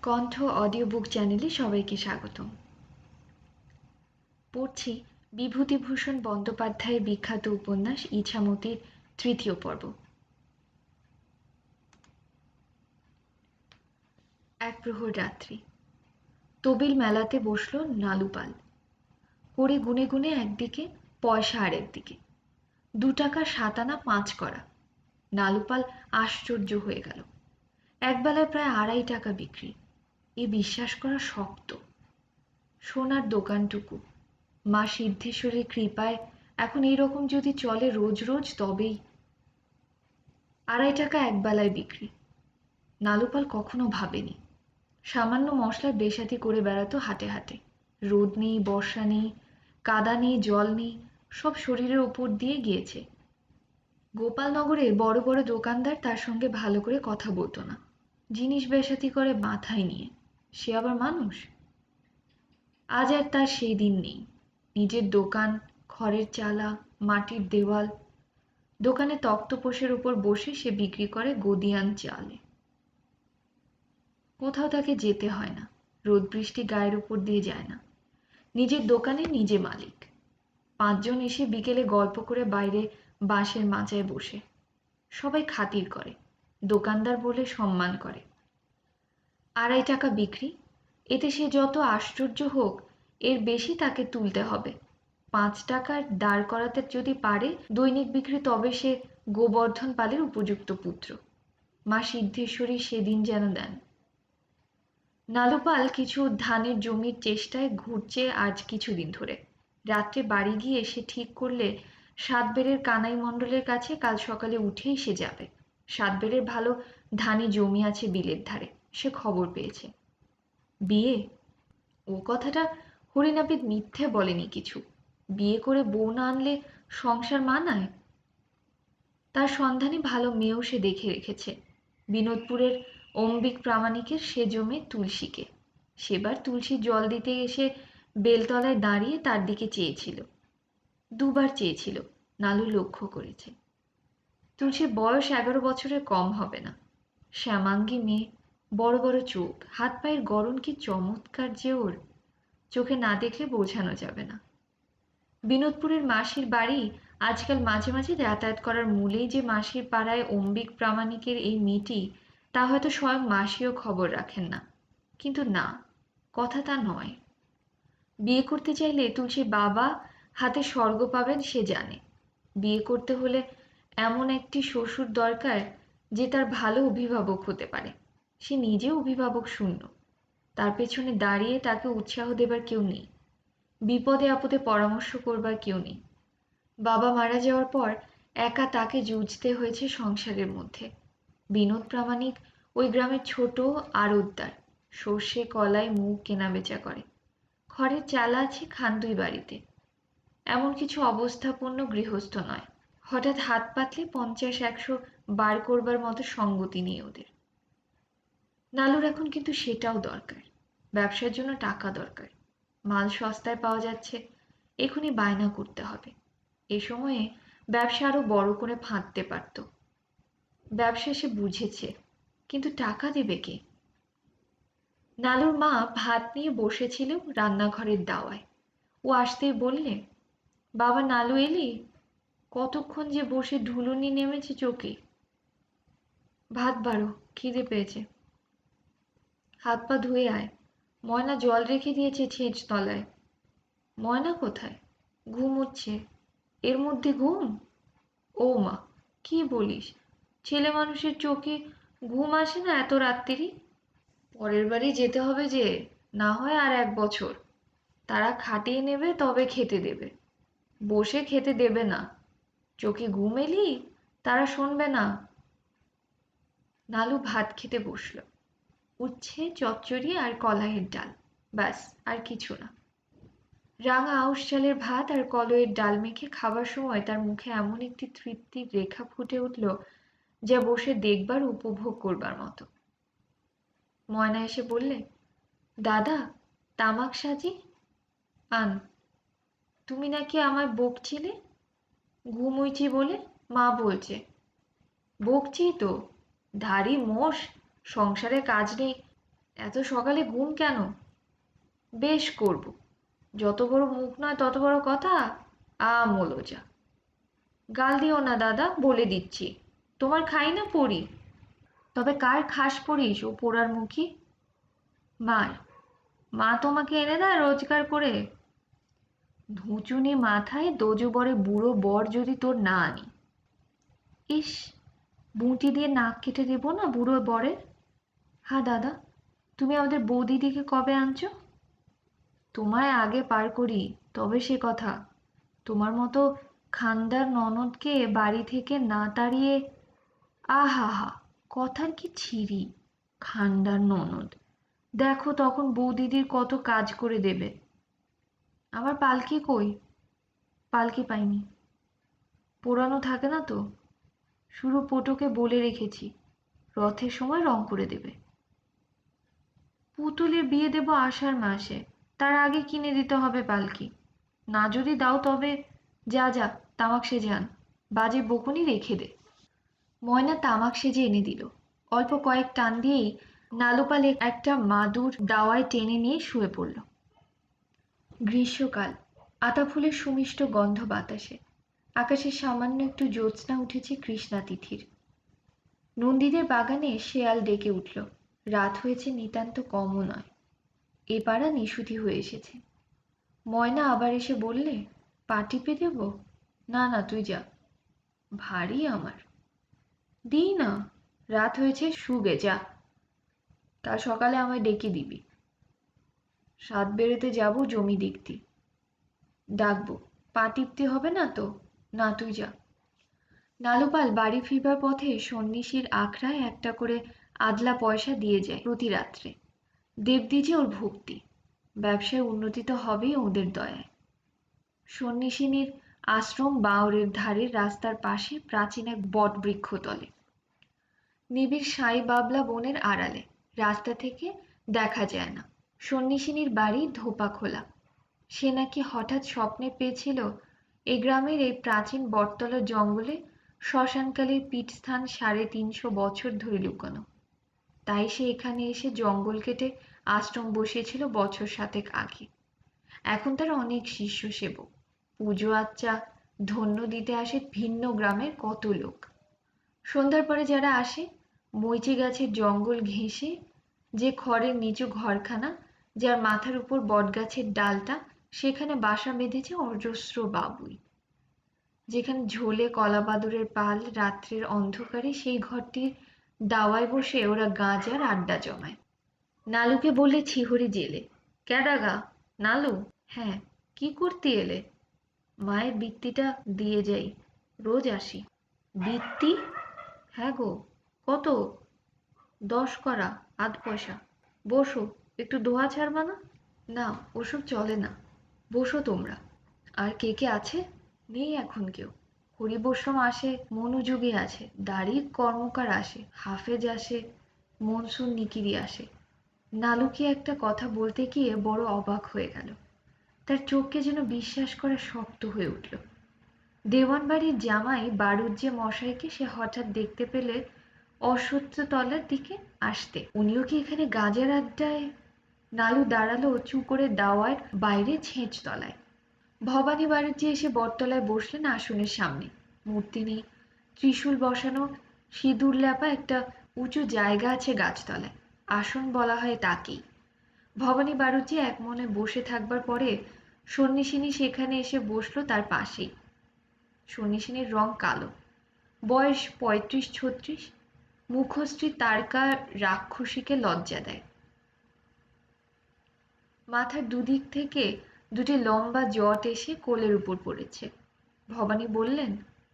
কণ্ঠ audio book চ্যানেলে সবাইকে স্বাগতম। পড়ছি বিভূতিভূষণ বন্দ্যোপাধ্যায়ের বিখ্যাত উপন্যাস ইছামতির তৃতীয় পর্ব। এক প্রহর রাত্রি। তবিল মেলাতে বসল নালুপাল। করে গুনে গুনে একদিকে, পয়সা আর একদিকে। 2 টাকা 7 আনা 5 করা। নালুপাল আশ্চর্য হয়ে গেল। একবেলায় প্রায় 2.5 টাকা বিক্রি। এ বিশ্বাস করা শক্ত। সোনার দোকানটুকু মা সিদ্ধেশ্বরীর কৃপায় এখন এইরকম যদি চলে রোজ রোজ, তবেই 2.5 টাকা একবেলায় বিক্রি। নালুপাল কখনো ভাবেনি। সামান্য মশলার বেসাতি করে বেড়াতো হাটে হাটে। রোদ নেই, বর্ষা নেই, কাদা নেই, জল নেই, সব শরীরের ওপর দিয়ে গিয়েছে। গোপালনগরে বড় বড় দোকানদার তার সঙ্গে ভালো করে কথা বলতো না। জিনিস বেসাতি করে মাথায় নিয়ে। সে আবার মানুষ? আজ আর তার সেই দিন নেই। নিজের দোকান, খড়ের চালা, মাটির দেওয়াল। দোকানে তক্তপোশের উপর বসে সে বিক্রি করে গদিয়ান চালে। কোথাও তাকে যেতে হয় না। রোদ বৃষ্টি গায়ের উপর দিয়ে যায় না। নিজের দোকানে নিজে মালিক। 5 জন এসে বিকেলে গল্প করে বাইরে বাঁশের মাচায় বসে। সবাই খাতির করে, দোকানদার বলে সম্মান করে। 2.5 টাকা বিক্রি। এতে সে যত আশ্চর্য হোক, এর বেশি তাকে তুলতে হবে। 5 টাকার দাঁড় করাতে যদি পারে দৈনিক বিক্রি, তবে সে গোবর্ধন পালের উপযুক্ত পুত্র। মা সিদ্ধেশ্বরী সেদিন যেন দেন। নালুপাল কিছু ধানের জমির চেষ্টায় ঘুরছে আজ কিছুদিন ধরে। রাত্রে বাড়ি গিয়ে সে ঠিক করলে সাতবেড়ের কানাই মণ্ডলের কাছে কাল সকালে উঠেই সে যাবে। সাতবেড়ের ভালো ধানি জমি আছে বিলের ধারে, সে খবর পেয়েছে। বিয়ে? ও কথাটা হরিনাপিত মিথ্যে বলেনি কিছু। বিয়ে করে বউ না আনলে সংসার মানায়? তার সন্ধানে ভালো মেয়েও সে দেখে রেখেছে। বিনোদপুরের অম্বিক প্রামাণিকের সে জমে তুলসীকে। সেবার তুলসী জল দিতে এসে বেলতলায় দাঁড়িয়ে তার দিকে চেয়েছিল। 2 বার চেয়েছিল, নালু লক্ষ্য করেছে। তুলসীর বয়স 11 বছরের কম হবে না। শ্যামাঙ্গী মেয়ে, বড় বড় চোখ, হাত পায়ের গড়ন কি চমৎকার যে ওর! চোখে না দেখলে বোঝানো যাবে না। বিনোদপুরের মাসির বাড়ি আজকাল মাঝে মাঝে যাতায়াত করার মূলেই যে মাসির পাড়ায় অম্বিক প্রামাণিকের এই মেয়েটি, তা হয়তো স্বয়ং মাসিও খবর রাখেন না। কিন্তু না, কথা তা নয়। বিয়ে করতে চাইলে তুলসীর বাবা হাতে স্বর্গ পাবেন সে জানে। বিয়ে করতে হলে এমন একটি শ্বশুর দরকার যে তার ভালো অভিভাবক হতে পারে। সে নিজে অভিভাবক শূন্য। তার পেছনে দাঁড়িয়ে তাকে উৎসাহ দেবার কেউ নেই। বিপদে আপদে পরামর্শ করবার কেউ নেই। বাবা মারা যাওয়ার পর একা তাকে জুঝতে হয়েছে সংসারের মধ্যে। বিনোদ প্রামাণিক ওই গ্রামের ছোট আড়তদার। সর্ষে কলাই মুগ কেনাবেচা করে। খড়ের চালা আছে খান 2 বাড়িতে। এমন কিছু অবস্থাপন্ন গৃহস্থ নয়। হঠাৎ হাত পাতলে 50-100 বার করবার মতো সঙ্গতি নেই ওদের। নালুর এখন কিন্তু সেটাও দরকার। ব্যবসার জন্য টাকা দরকার। মাল সস্তায় পাওয়া যাচ্ছে, এখনই বায়না করতে হবে। এ সময়ে ব্যবসা আরো বড় করে ফাঁদতে পারত। ব্যবসা সে বুঝেছে, কিন্তু টাকা দেবে কে? নালুর মা ভাত নিয়ে বসেছিল রান্নাঘরের দাওয়ায়। ও আসতেই বললে, বাবা নালু এলি? কতক্ষণ যে বসে ঢুলুনি নেমেছে চোখে। ভাত বাড়ো, খিদে পেয়েছে। হাত পা ধুয়ে আয়। ময়না জল রেখে দিয়েছে ছেঁচ তলায়। ময়না কোথায়? ঘুমোচ্ছে। এর মধ্যে ঘুম? ও মা, কি বলিস? ছেলে মানুষের চোখে ঘুম আসে না এত রাত্রি? পরের বাড়ি যেতে হবে যে, না হয় আর 1 বছর। তারা খাটিয়ে নেবে, তবে খেতে দেবে। বসে খেতে দেবে না। চোখে ঘুম এলি তারা শুনবে না। নালু ভাত খেতে বসল। উচ্ছে, চচ্চড়ি আর কলাইয়ের ডাল, ব্যাস আর কিছু না। রাঙা আউশ চালের ভাত আর কলইয়ের ডাল মেখে খাবার সময় তার মুখে এমন একটি তৃপ্তির রেখা ফুটে উঠল, যা বসে দেখবার উপভোগ করবার মতো। ময়না এসে বললে, দাদা, তামাক সাজি আন। তুমি নাকি আমায় বকছিলে ঘুমুইছি বলে? মা বলছে। বকছি তো, ধাড়ি মোষ, সংসারে কাজ নেই, এত সকালে ঘুম কেন? বেশ করব। যত বড় মুখ নয় তত বড় কথা। মোলোজা। গাল দিও না দাদা, বলে দিচ্ছি। তোমার খাই না পড়ি। তবে কার খাস পড়িস ও পোড়ার মুখী? মার। মা তোমাকে এনে দেয় রোজগার করে? ধুচুনি মাথায় দোজবরে বুড়ো বর যদি তোর না আনি। ইস, বুঁটি দিয়ে নাক কেটে দেবো না বুড়ো বরের। হ্যাঁ দাদা, তুমি আমাদের বৌদিদিকে কবে আনছো? তোমায় আগে পার করি তবে সে কথা। তোমার মতো খানদার ননদকে বাড়ি থেকে না তাড়িয়ে। আহা, কথার কি ছিরি! খানদার ননদ! দেখো তখন বৌদিদির কত কাজ করে দেবে। আমার পালকি কই? পালকি পাইনি। পোড়ানো থাকে না তো। শুরু পোটোকে বলে রেখেছি রথের সময় রং করে দেবে। পুতুলের বিয়ে দেব আষাঢ় মাসে, তার আগে কিনে দিতে হবে পালকি। না যদি দাও তবে যা তামাক সেজে আন। বাজে বকুনি রেখে দে। ময়না তামাক সেজে এনে দিল। অল্প কয়েক টান দিয়েই নালুপালে একটা মাদুর দাওয়ায় টেনে নিয়ে শুয়ে পড়ল। গ্রীষ্মকাল, আতা ফুলের সুমিষ্ট গন্ধ বাতাসে। আকাশে সামান্য একটু জ্যোৎস্না উঠেছে কৃষ্ণা তিথির। নন্দীদের বাগানে শেয়াল ডেকে উঠল। রাত হয়েছে নিতান্ত কমও নয়। এ পাড়া নিশুতি হয়ে এসেছে। ময়না আবার এসে বললে, পা টিপে দেব? না তুই যা। ভারী আমার। দিই না, রাত হয়েছে, শুগে যা। কাল সকালে আমায় ডেকে দিবি। সাত বেড়েতে যাব জমি দেখতে। ডাকবো, পা টিপতে হবে না তো? না তুই যা। নালুপাল বাড়ি ফিরবার পথে সন্ন্যাসীর আখড়ায় একটা করে আদলা পয়সা দিয়ে যায় প্রতি রাত্রে। দেবদ্বিজে ওর ভক্তি। ব্যবসায় উন্নতি তো হবেই ওদের দয়ায়। সন্ন্যাসিনীর আশ্রম বাঁওড়ের ধারে রাস্তার পাশে প্রাচীন এক বট বৃক্ষতলে। নিবিড় সাই বাবলা বনের আড়ালে, রাস্তা থেকে দেখা যায় না। সন্ন্যাসিনীর বাড়ি ধোপা খোলা। সে নাকি হঠাৎ স্বপ্নে পেয়েছিল এ গ্রামের এই প্রাচীন বটতলার জঙ্গলে শ্মশানকালীর পীঠস্থান ৩৫০ বছর ধরে লুকানো। তাই সে এখানে এসে জঙ্গল কেটে আশ্রম বসিয়েছিল বছর ৭ আগে। এখন তার অনেক শিষ্য সেবক। পুজো আচ্চা ধন্য দিতে আসে ভিন্ন গ্রামের কত লোক। সন্ধ্যার পরে যারা আসে, মইচি গাছের জঙ্গল ঘেঁষে যে খড়ের নিচু ঘরখানা, যার মাথার উপর বটগাছের ডালটা, সেখানে বাসা বেঁধেছে অজস্র বাবুই। যেখানে ঝোলে কলাবাদুরের পাল, রাত্রের অন্ধকারে সেই ঘরটির দাওয়ায় বসে ওরা গাঁজার আড্ডা জমায়। নালুকে বললে ছিহরি জেলে। ক্যাডা গা? নালু? হ্যাঁ। কি করতে এলে? মায়ের বৃত্তিটা দিয়ে যাই, রোজ আসি। বৃত্তি? হ্যাঁ গো। কত? 10 করা, আধ পয়সা। বসো, একটু দোয়া ছাড়বা না? না, ওসব চলে না। বসো তোমরা। আর কে আছে? নেই এখন কেউ। হরিবৈষ্ণব আসে, মনোযোগী আছে, দাড়ি কর্মকার আসে, হাফেজ আসে, মনসুর নিকিরি আসে। নালুকে একটা কথা বলতে গিয়ে বড় অবাক হয়ে গেল। তার চোখকে যেন বিশ্বাস করা শক্ত হয়ে উঠল। দেওয়ানবাড়ির জামাই বাড়ুজ্জে মশাইকে সে হঠাৎ দেখতে পেলে অশ্বত্থতলার দিকে আসতে। উনিও কি এখানে গাঁজার আড্ডায়? নালু দাঁড়ালো চু করে দাওয়ার বাইরে ছেঁচ তলায়। ভবানী বাড়ুজ্জে এসে বটতলায় বসলেন আসনের সামনে। মূর্তি নেই, ত্রিশূল বসানো সিঁদুর ল্যাপা একটা উঁচু জায়গা আছে গাছতলায়। আসন বলা হয় তাকেই। ভবানী বাড়ুজ্জে এক মনে বসে থাকবার পরে সন্ন্যাসিনী সেখানে এসে বসলো তার পাশেই। সন্ন্যাসিনীর রং কালো, বয়স ৩৫-৩৬। মুখশ্রী তারকা রাক্ষসীকে লজ্জা দেয়। মাথার দুদিক থেকে দুটি লম্বা জট এসে কোলের উপর পড়েছে। ভবানী বললেন,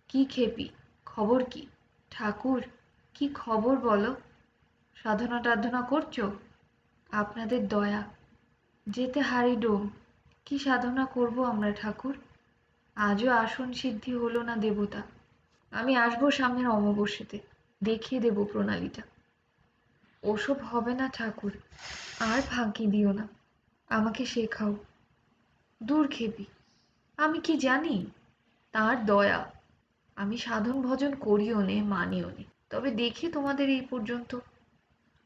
কি খেপি, খবর কি? ঠাকুর, কি খবর বলো? সাধনা টাধনা করছো? আপনাদের দয়া, যেতে হারি ডোম। কি সাধনা করব আমরা ঠাকুর? আজও আসন সিদ্ধি হলো না দেবতা। আমি আসবো সামনের অমাবস্যাতে, দেখিয়ে দেব প্রণালীটা। ওসব হবে না ঠাকুর, আর ফাঁকি দিও না, আমাকে শেখাও। দূর খেপি, আমি কি জানি? তার দয়া। আমি সাধন ভজন করিও নে, মানিও নে, তবে দেখি তোমাদের এই পর্যন্ত।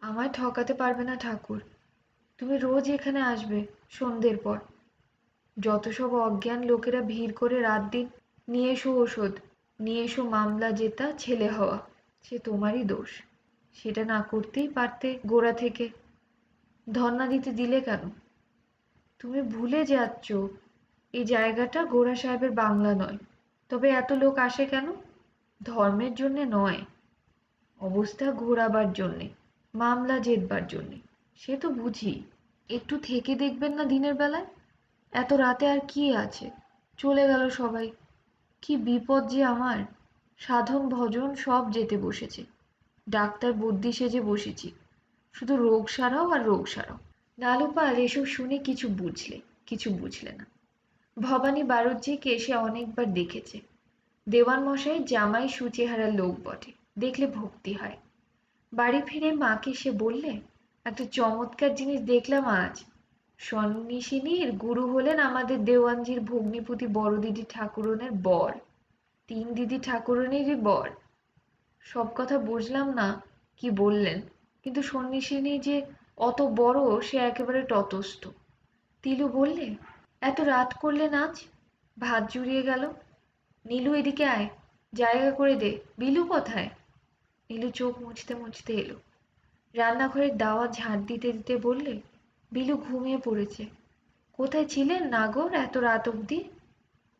আমায় ঠকাতে পারবে না ঠাকুর। তুমি রোজ এখানে আসবে সন্ধ্যের পর। যত সব অজ্ঞান লোকেরা ভিড় করে রাত দিন, নিয়ে এসো ওষুধ, নিয়ে এসো মামলা জেতা ছেলে হওয়া, সে তোমারই দোষ। সেটা না করতেই পারতে গোড়া থেকে। ধর্ণা দিতে দিলে কেন? তুমি ভুলে যাচ্ছ এই জায়গাটা গোরা সাহেবের বাংলা নয়। তবে এত লোক আসে কেন? ধর্মের জন্যে নয়, অবস্থা ঘোরাবার জন্যে, মামলা জেতবার জন্যে। সে তো বুঝি। একটু থেকে দেখবেন না দিনের বেলায়? এত রাতে আর কি আছে? চলে গেল সবাই। কি বিপদ যে আমার! সাধন ভজন সব যেতে বসেছে। ডাক্তার বদ্যি সেজে বসেছি, শুধু রোগ সারাও আর রোগ সারাও। লালুপাল এসব শুনে কিছু বুঝলে না। ভবানী বাড়ুজ্যেকে সে অনেকবার দেখেছে। দেওয়ান মশাই জামাই সুচেহারা লোক বটে, দেখলে ভক্তি হয়। বাড়ি ফিরে মাকে সে বললে, একটা চমৎকার জিনিস দেখলাম আজ। সন্ন্যাসিনীর গুরু হলেন আমাদের দেওয়ানজির ভগ্নিপতি বড় দিদি ঠাকুরনের বর। 3 দিদি ঠাকুরনেরই বর। সব কথা বুঝলাম না কি বললেন, কিন্তু সন্ন্যাসিনী যে অত বড় সে একেবারে ততস্থ। তিলু বললে, এত রাত করলেন আজ? ভাত জুড়িয়ে গেল। নীলু এদিকে আয়, জায়গা করে দে। বিলু কোথায়? নীলু চোখ মুছতে মুছতে এলো। রান্নাঘরের দাওয়া ঝাঁট দিতে দিতে বললে, বিলু ঘুমিয়ে পড়েছে। কোথায় ছিলেন নাগর এত রাত অবধি?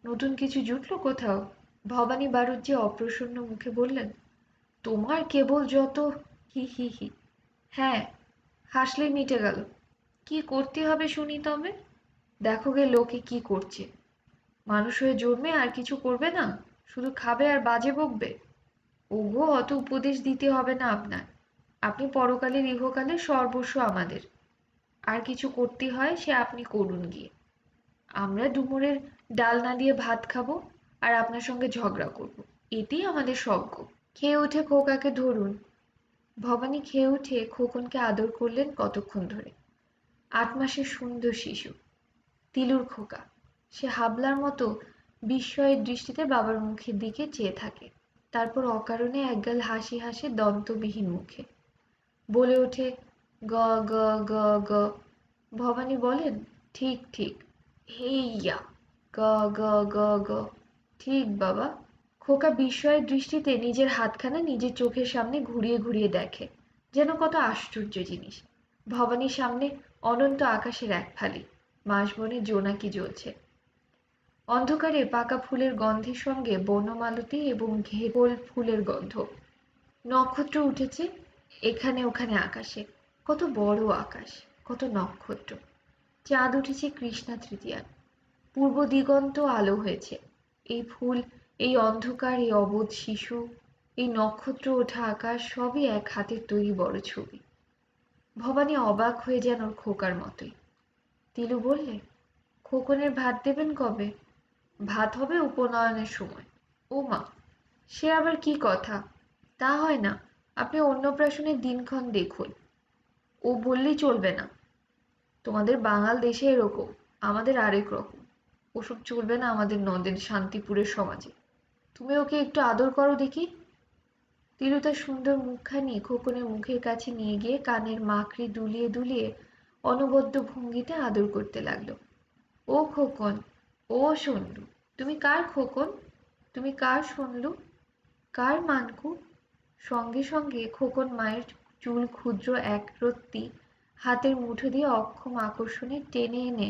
নতুন কিছু জুটলো কোথাও? ভবানী বাড়ুজ্যে অপ্রসন্ন মুখে বললেন, তোমার কেবল যত হি হি হি। হ্যাঁ, হাসলেই মিটে গেল। কি করতে হবে শুনি তবে? দেখো গে লোকে কি করছে। মানুষ হয়ে জন্মে আর কিছু করবে না, শুধু খাবে আর বাজে বকবে। ওগো, অত উপদেশ দিতে হবে না আপনার। আপনি পরকালের ইহকালে সর্বস্ব আমাদের। আর কিছু করতে হয় সে আপনি করুন গিয়ে। আমরা ডুমুরের ডাল না দিয়ে ভাত খাবো আর আপনার সঙ্গে ঝগড়া করব, এতেই আমাদের স্বর্গ। খেয়ে উঠে খোকাকে ধরুন। ভবানী খেয়ে উঠে খোকনকে আদর করলেন কতক্ষণ ধরে। 8 মাসের সুন্দর শিশু, তিলুর খোকা। সে হাবলার মতো বিস্ময়ের দৃষ্টিতে বাবার মুখের দিকে চেয়ে থাকে। তারপর অকারণে একগাল হাসি হাসে দন্তবিহীন মুখে। বলে ওঠে, গ গ গ গ। ভবানী বলেন, ঠিক ঠিক, হেইয়া, গ গ গ গ। ঠিক বাবা। খোকা বিস্ময়ের দৃষ্টিতে নিজের হাতখানা নিজের চোখের সামনে ঘুরিয়ে ঘুরিয়ে দেখে, যেন কত আশ্চর্য জিনিস। ভবানীর সামনে অনন্ত আকাশের এক ফালি, মাসবনে জোনাকি জ্বলছে। অন্ধকারে পাকা ফুলের গন্ধের সঙ্গে বনমালতী এবং ঘেরোল ফুলের গন্ধ। নক্ষত্র উঠেছে এখানে ওখানে আকাশে। কত বড় আকাশ, কত নক্ষত্র। চাঁদ উঠেছে কৃষ্ণা তৃতীয়ার। পূর্ব দিগন্ত আলো হয়েছে। এই ফুল, এই অন্ধকার, এই অবোধ শিশু, এই নক্ষত্র ওঠা আকাশ সবই এক হাতের তৈরি বড় ছবি। ভবানী অবাক হয়ে যান ওর খোকার মতোই। তিলু বললে, খোকনের ভাত দেবেন কবে? ভাত হবে উপনয়নের সময়। ও মা, সে আবার কি কথা? তা হয় না, আপনি অন্নপ্রাশনের দিনক্ষণ দেখুন। ও বললেই চলবে না। তোমাদের বাঙাল দেশে এরকম, আমাদের আরেক রকম। ওসব চলবে না আমাদের নদের শান্তিপুরের সমাজে। তুমি ওকে একটু আদর করো দেখি। তিলু তার সুন্দর মুখখানি খোকনের মুখের কাছে নিয়ে গিয়ে কানের মাকড়ি দুলিয়ে দুলিয়ে অনবদ্য ভঙ্গিতে আদর করতে লাগলো। ও খোকন, ও শুনলু, তুমি কার খোকন? তুমি কার শুনলু? কার মানকু? সঙ্গে সঙ্গে খোকন মায়ের চুল ক্ষুদ্র এক রত্তি হাতের মুঠো দিয়ে অক্ষম আকর্ষণে টেনে এনে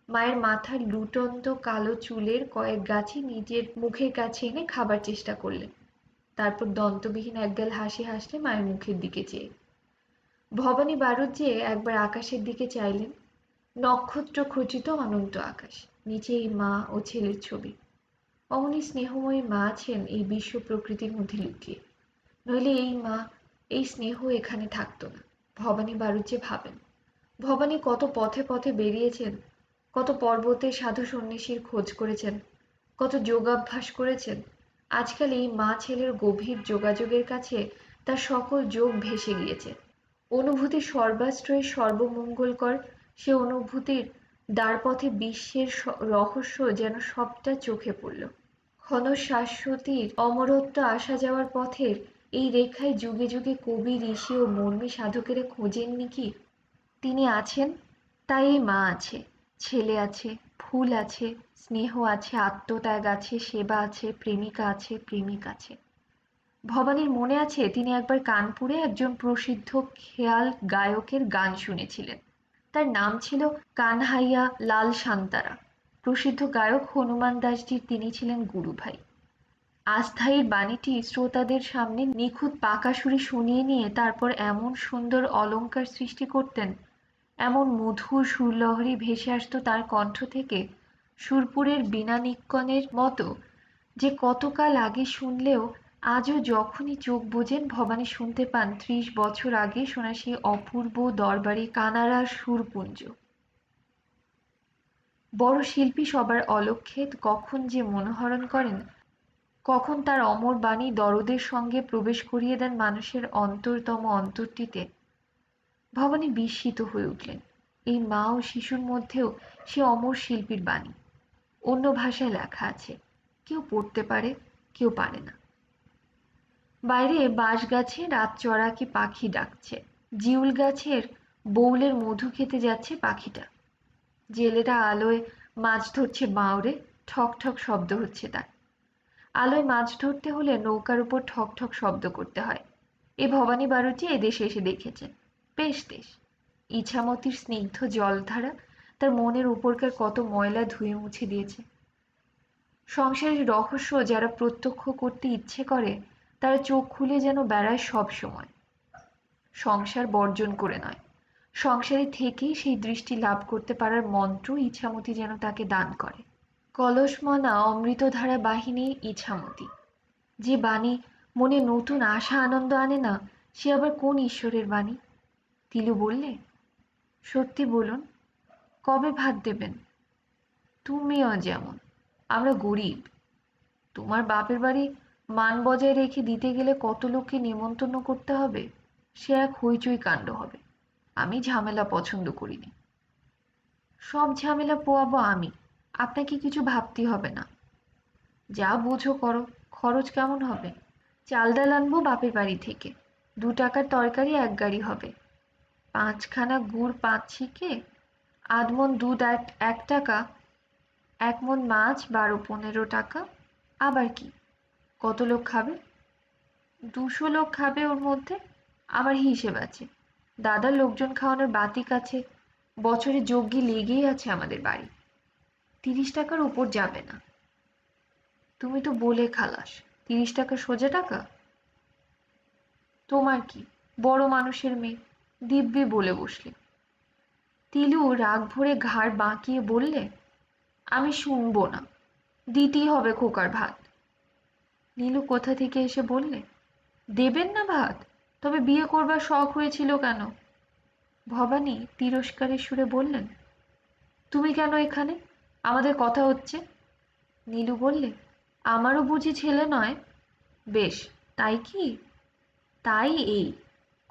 মায়ের মাথার লুটন্ত কালো চুলের কয়েক গাছি নিজের মুখের কাছে এনে খাবার চেষ্টা করলেন। তারপর দন্তবিহীন একগাল হাসি হাসলে মায়ের মুখের দিকে চেয়ে। ভবানী বাড়ুজ্যে একবার আকাশের দিকে চাইলেন। নক্ষত্র খচিত অনন্ত আকাশ, নিচে এই মা ও ছেলের ছবি। অমনি স্নেহময়ী মা আছেন এই বিশ্ব প্রকৃতির মধ্যে লুকিয়ে, নইলে এই মা, এই স্নেহ এখানে থাকতো না। ভবানী বাড়ুজ্যে ভাবেন। ভবানী কত পথে পথে বেরিয়েছেন, কত পর্বতে সাধু সন্ন্যাসীর খোঁজ করেছেন, কত যোগাভ্যাস করেছেন। আজকাল এই মা ছেলের গভীর যোগাযোগের কাছে তার সকল যোগ ভেসে গিয়েছে। অনুভূতি সর্বাশ্রয়ী সর্বমঙ্গলকর সে অনুভূতির দ্বারপথে বিশ্বের রহস্য যেন সবটা চোখে পড়ল। ক্ষণ শাশ্বতীর অমরত্ব আসা যাওয়ার পথের এই রেখায় যুগে যুগে কবি, ঋষি ও মর্মী সাধকেরা খোঁজেননি কি? তিনি আছেন, তাই এই মা আছে, ছেলে আছে, ফুল আছে, স্নেহ আছে, আত্মত্যাগ আছে, সেবা আছে, প্রেমিকা আছে, প্রেমিক আছে। ভবানীর মনে আছে তিনি একবার কানপুরে একজন প্রসিদ্ধ খেয়াল গায়কের গান শুনেছিলেন। তার নাম ছিল কানহাইয়া লাল শান্তারা। প্রসিদ্ধ গায়ক হনুমান দাসজির তিনি ছিলেন গুরুভাই। আস্থায়ীর বাণীটি শ্রোতাদের সামনে নিখুঁত পাকা সুরে শুনিয়ে নিয়ে তারপর এমন সুন্দর অলংকার সৃষ্টি করতেন, এমন মধুর সুরলহরী ভেসে আসতো তার কণ্ঠ থেকে, সুরপুরের বীণানিক্কণের মতো, যে কতকাল আগে শুনলেও আজও যখনই চোখ বোঝেন ভবানী শুনতে পান ৩০ বছর আগে শোনা সেই অপূর্ব দরবারি কানাড়া সুরপুঞ্জ। বড় শিল্পী সবার অলক্ষ্যে কখন যে মনোহরণ করেন, কখন তার অমর বাণী দরদের সঙ্গে প্রবেশ করিয়ে দেন মানুষের অন্তরতম অন্তরটিতে। ভবানী বিস্মিত হয়ে উঠলেন। এই মা ও শিশুর মধ্যেও সে অমর শিল্পীর বাণী। অন্য ভাষায় লেখা আছে, কেউ পড়তে পারে, কেউ পারে না। বাইরে বাঁশ গাছে রাত চড়াকি পাখি ডাকছে, জিউল গাছের বউলের মধু খেতে যাচ্ছে পাখিটা। জেলেরা আলোয় মাছ ধরছে বাঁওড়ে, ঠক ঠক শব্দ হচ্ছে তার। আলোয় মাছ ধরতে হলে নৌকার উপর ঠক ঠক শব্দ করতে হয়। এ ভবানী বাড়ুজ্যে এদেশে এসে দেখেছেন। বেশ দেশ। ইছামতির স্নিগ্ধ জলধারা তার মনের উপরকার কত ময়লা ধুয়ে মুছে দিয়েছে। সংসারের রহস্য যারা প্রত্যক্ষ করতে ইচ্ছে করে তারা চোখ খুলে যেন বেড়ায় সব সময়। সংসার বর্জন করে নয়, সংসারে থেকেই সেই দৃষ্টি লাভ করতে পারার মন্ত্র ইছামতি যেন তাকে দান করে। কলসমনা অমৃতধারা বাহিনী ইছামতি। যে বাণী মনে নতুন আশা আনন্দ আনে না, সে আবার কোন ঈশ্বরের বাণী? তিলু বললে, সত্যি বলুন, কবে ভাত দেবেন? তুমিও যেমন, আমরা গরিব। তোমার বাপের বাড়ি মান বজায় রেখে দিতে গেলে কত লোককে নেমন্তন্ন করতে হবে, সে এক হইচই কাণ্ড হবে। আমি ঝামেলা পছন্দ করিনি। সব ঝামেলা পোয়াবো আমি, আপনাকে কিছু ভাবতে হবে না। যা বোঝো করো। খরচ কেমন হবে? চাল ডাল আনবো বাপের বাড়ি থেকে, 2 টাকার তরকারি 1 গাড়ি হবে, 5খানা গুড় 5 ছিকে, 1/2 মণ দুধ 1 টাকা, 1 মণ মাছ 12-15 টাকা। আবার কি, কত লোক খাবে? 200 লোক খাবে ওর মধ্যে। আবার হিসেব আছে, দাদার লোকজন খাওয়ানোর বাতিক আছে, বছরে যজ্ঞি লেগেই আছে আমাদের বাড়ি। 30 টাকার উপর যাবে না। তুমি তো বলে খালাস, 30 টাকা সোজা টাকা। তোমার কি, বড় মানুষের মেয়ে, দিব্যি বলে বসলে। তিলু রাগ ভরে ঘাড় বাঁকিয়ে বললে, আমি শুনবো না, দিতেই হবে খোকার ভাত। নীলু কোথা থেকে এসে বললে, দেবেন না ভাত? তবে বিয়ে করবার শখ হয়েছিল কেন? ভবানী তিরস্কারের সুরে বললেন, তুমি কেন এখানে? আমাদের কথা হচ্ছে। নীলু বললে, আমারও বুঝি ছেলে নয়? বেশ, তাই কি? তাই এই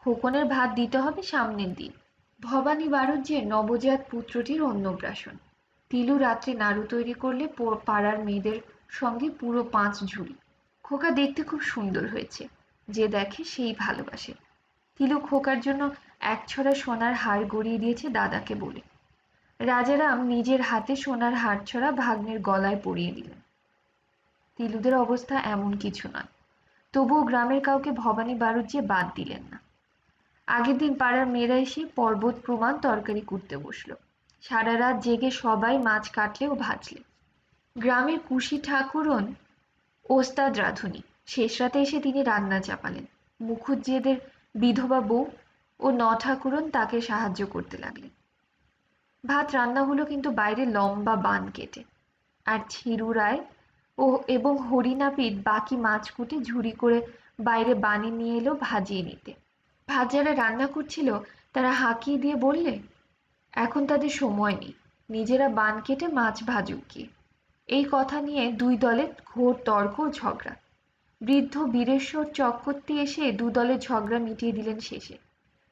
খোকনের ভাত দিতে হবে সামনের দিন। ভবানী বাড়ুজ্যের নবজাত পুত্রটির অন্নপ্রাশন। তিলু রাত্রে নাড়ু তৈরি করলে পাড়ার মেয়েদের সঙ্গে পুরো 5 ঝুড়ি। খোকা দেখতে খুব সুন্দর হয়েছে, যে দেখে সেই ভালোবাসে। তিলু খোকার জন্য 1 ছড়া সোনার হার গড়িয়ে দিয়েছে দাদাকে বলে। রাজারাম নিজের হাতে সোনার হার ছড়া ভাগ্নের গলায় পরিয়ে দিলেন। তিলুদের অবস্থা এমন কিছু নয়, তবুও গ্রামের কাউকে ভবানী বাড়ুজ্যে বাদ দিলেন না। আগের দিন পাড়ার মেয়েরা এসে পর্বত প্রমাণ তরকারি করতে বসল। সারা রাত জেগে সবাই মাছ কাটলে ও ভাজলে। গ্রামের কুশি ঠাকুরন ওস্তাদ রাঁধুনি, শেষ রাতে এসে তিনি রান্না চাপালেন। মুখুজ্জেদের বিধবা বউ ও ঠাকুরন তাকে সাহায্য করতে লাগলেন। ভাত রান্না হলো কিন্তু বাইরে লম্বা বান কেটে, আর ছিরু রায় এবং হরিনাপিত বাকি মাছ কুটে ঝুড়ি করে বাইরে বানি নিয়ে এলো ভাজিয়ে নিতে। ভাত যারা রান্না করছিল তারা হাঁকিয়ে দিয়ে বললে, এখন তাদের সময় নেই, নিজেরা বান কেটে মাছ ভাজুক গিয়ে। এই কথা নিয়ে 2 দলে ঘোর তর্ক ও ঝগড়া। বৃদ্ধ বীরেশ্বর চক্রবর্তী এসে 2 দলের ঝগড়া মিটিয়ে দিলেন শেষে।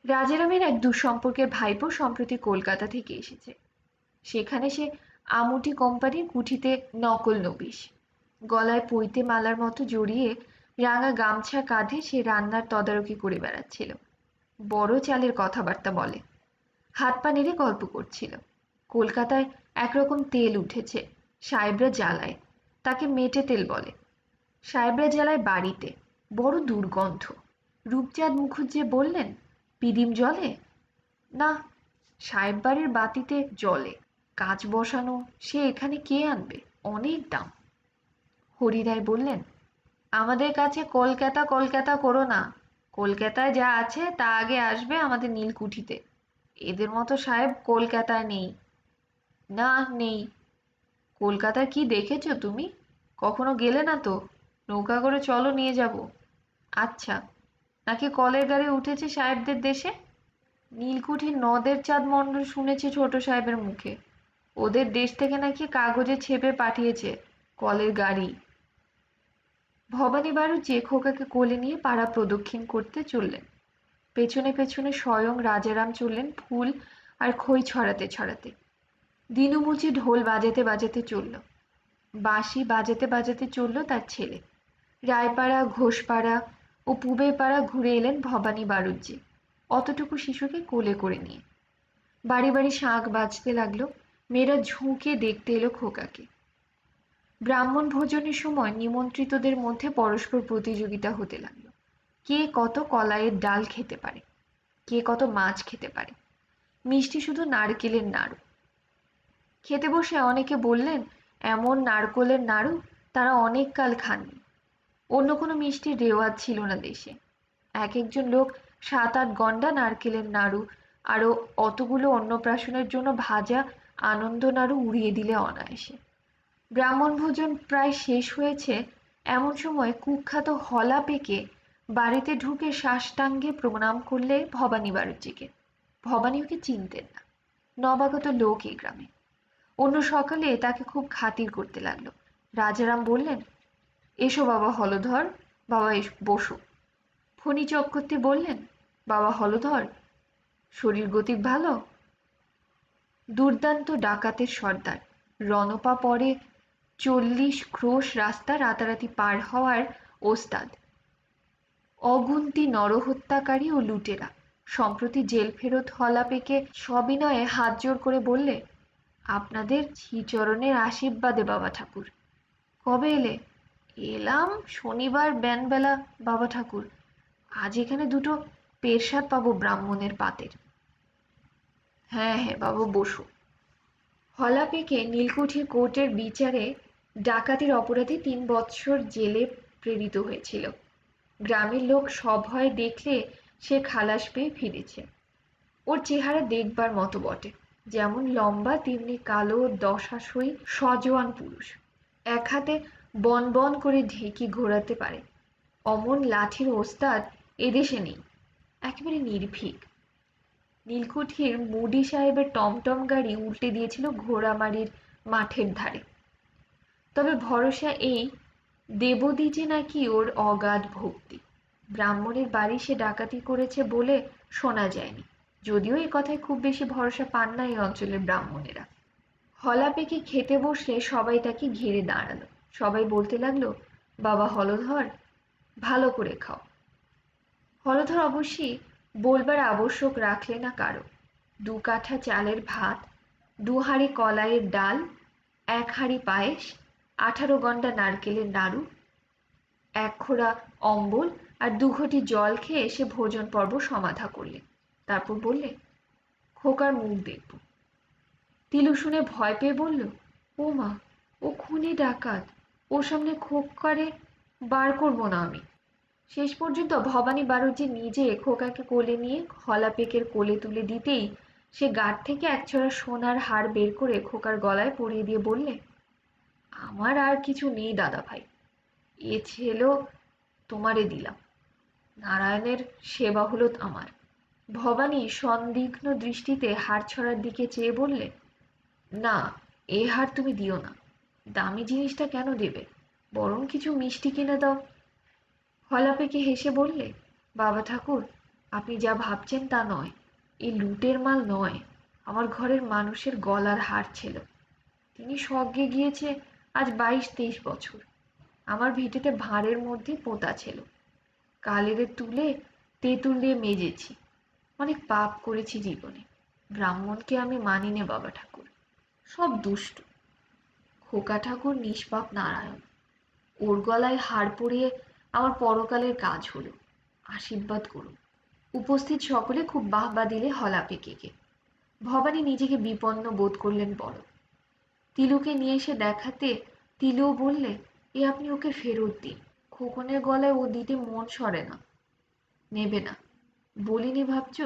রাজারামের এক দুঃসম্পর্কের ভাইপো সম্প্রতি কলকাতা থেকে এসেছে। সেখানে সে আমুটি কোম্পানির কুঠিতে নকল নবিশ, গলায় পৈতে মালার মতো জড়িয়ে রাঙা গামছা কাঁধে সে রান্নার তদারকি করে বেড়াচ্ছিল। বড় চালের কথাবার্তা বলে, হাত পা নেড়ে গল্প করছিল। কলকাতায় একরকম তেল উঠেছে, সাহেবরা জ্বালায়, তাকে মেটে তেল বলে। সাহেবরা জ্বালায় বাড়িতে, বড় দুর্গন্ধ। রূপচাঁদ মুখুজ্জে বললেন, পিদিম জলে? না, সাহেব বাড়ির বাতিতে জলে। কাজ বসানো সে এখানে কে আনবে, অনেক দাম। হরিরায় বললেন, আমাদের কাছে কলকাতা কলকাতা করো না। কলকাতায় যা আছে তা আগে আসবে আমাদের নীলকুঠিতে। এদের মতো সাহেব কলকাতায় নেই। না, নেই। কলকাতার কি দেখেছো তুমি? কখনো গেলে না তো? নৌকা করে চলো, নিয়ে যাব। আচ্ছা, নাকি কলের গাড়ি উঠেছে সাহেবদের দেশে? নীলকুঠির নদের চাঁদ মণ্ডল শুনেছি ছোট সাহেবের মুখে। ওদের দেশ থেকে নাকি কাগজে ছেপে পাঠিয়েছে কলের গাড়ি। ভবানী বাড়ুজ্যে খোকাকে কোলে নিয়ে পাড়া প্রদক্ষিণ করতে চললেন। পেছনে পেছনে স্বয়ং রাজারাম চললেন ফুল আর খই ছড়াতে ছড়াতে। দিনুমুচি ঢোল বাজাতে বাজাতে চলল। বাঁশি বাজাতে বাজাতে চলল তার ছেলে। রায়পাড়া, ঘোষপাড়া ও পুবের পাড়া ঘুরে এলেন ভবানী বাড়ুজ্যে, অতটুকু শিশুকে কোলে করে নিয়ে। বাড়ি বাড়ি শাঁখ বাজতে লাগলো। মেয়েরা ঝুঁকে দেখতে এলো খোকাকে। ব্রাহ্মণ ভোজনের সময় নিমন্ত্রিতদের মধ্যে পরস্পর প্রতিযোগিতা হতে লাগলো, কে কত কলাইয়ের ডাল খেতে পারে, কে কত মাছ খেতে পারে। মিষ্টি শুধু নারকেলের নাড়ু। খেতে বসে অনেকে বললেন, এমন নারকোলের নাড়ু তারা অনেক কাল খাননি। অন্য কোনো মিষ্টির রেওয়াজ ছিল না দেশে। এক একজন লোক 7-8 গন্ডা নারকেলের নাড়ু আরও অতগুলো অন্নপ্রাশনের জন্য ভাজা আনন্দ নাড়ু উড়িয়ে দিলে অনায়াসে। ব্রাহ্মণ ভোজন প্রায় শেষ হয়েছে এমন সময় কুখ্যাত হলা পেকে বাড়িতে ঢুকে সাষ্টাঙ্গে প্রণাম করলে ভবানী বাড়ুজ্যেকে। ভবানী ওকে চিনতেন না, নবাগত লোক এই গ্রামে। অন্য সকালে তাকে খুব খাতির করতে লাগলো। রাজারাম বললেন, এসো বাবা হলধর, বাবা বসো। ফণি চক্রবর্তী বললেন, বাবা হলধর, শরীর গতিক ভালো? দুর্দান্ত ডাকাতের সর্দার, রণপা পরে 40 ক্রোশ রাস্তা রাতারাতি পার হওয়ার ওস্তাদ। অগুন্তি নরহত্যাকারী ও লুটেরা। সম্প্রতি জেল ফেরত হলাপেকে সবিনয়ে হাত জোড় করে বললে, আপনাদের শ্রীচরণের আশীর্বাদে বাবা ঠাকুর। কবে এলে? এলাম শনিবার বেলা বাবা ঠাকুর। আজ এখানে দুটো পেরসাদ পাবো ব্রাহ্মণের পাতের। হ্যাঁ হ্যাঁ বাবা, বসো। হলাপেকে নীলকুঠির কোর্টের বিচারে ডাকাতির অপরাধে 3 বৎসর জেলে প্রেরিত হয়েছিল। গ্রামের লোক সভয়ে দেখলে সে খালাস পেয়ে ফিরেছে। ওর চেহারা দেখবার মতো বটে, যেমন লম্বা তেমনি কালো দশাসই সজোয়ান পুরুষ। এক হাতে বন বন করে ঢেকি ঘোরাতে পারে। অমন লাঠির ওস্তাদ এদেশে নেই, একেবারে নির্ভীক। নীলকুঠির মুডি সাহেবের টমটম গাড়ি উল্টে দিয়েছিল ঘোড়ামারির মাঠের ধারে। তবে ভরসা এই, দেবদ্বিজে নাকি ওর অগাধ ভক্তি। ব্রাহ্মণের বাড়ি সে ডাকাতি করেছে বলে শোনা যায়নি, যদিও এ কথায় খুব বেশি ভরসা পান না এই অঞ্চলের ব্রাহ্মণেরা। হলাপেকে খেতে বসলে সবাই তাকে ঘিরে দাঁড়ালো। সবাই বলতে লাগলো, বাবা হলধর, ভালো করে খাও। হলধর অবশ্যই বলবার আবশ্যক রাখলে না কারো। 2 কাঠা চালের ভাত, 2 হাঁড়ি কলাইয়ের ডাল, 1 হাঁড়ি পায়েস, 18 গন্ডা নারকেলের নাড়ু, 1 খোড়া অম্বল আর 2 ঘটি জল খেয়ে সে ভোজন পর্ব সমাধা করলে। তারপর বললে, খোকার মুখ দেখব। তিলু শুনে ভয় পেয়ে বলল, ও মা, ও খুনি ডাকাত, ওর সামনে খোকারে বার করব না আমি। শেষ পর্যন্ত ভবানী বাড়ুজ্যে নিজে খোকাকে কোলে নিয়ে হলাপেকের কোলে তুলে দিতেই সে গাঁট থেকে একছড়া সোনার হার বের করে খোকার গলায় পরিয়ে দিয়ে বললে, আমার আর কিছু নেই দাদা ভাই, এ ছেলেও তোমারে দিলাম। নারায়ণের সেবা হলো আমার। ভবানী সন্দিগ্ধ দৃষ্টিতে হার ছড়ার দিকে চেয়ে বললে, না, এ হার তুমি দিও না। দামি জিনিসটা কেন দেবে, বরং কিছু মিষ্টি কিনে দাও। হলাপেকে হেসে বললে, বাবা ঠাকুর, আপনি যা ভাবছেন তা নয়। এই লুটের মাল নয়, আমার ঘরের মানুষের গলার হার ছিল। তিনি স্বর্গে গিয়েছে আজ 22-23 বছর। আমার ভিটেতে ভাঁড়ের মধ্যে পোঁতা ছিল। কালেরে তুলে তেঁতুল দিয়ে মেজেছি। অনেক পাপ করেছি জীবনে। ব্রাহ্মণকে আমি মানি নে বাবা ঠাকুর, সব দুষ্ট। খোকা ঠাকুর নিষ্পাপ নারায়ণ, ওর গলায় হাড় পরিয়ে আমার পরকালের কাজ হলো। আশীর্বাদ করুন। উপস্থিত সকলে খুব বাহবা দিলে হলাপিকে। ভবানী নিজেকে বিপন্ন বোধ করলেন বড়। তিলুকে নিয়ে এসে দেখাতে তিলুও বললে, এ আপনি ওকে ফেরত দিন, খোকনের গলায় ও দিতে মন সরে না। নেবে না বলিনি ভাবছ?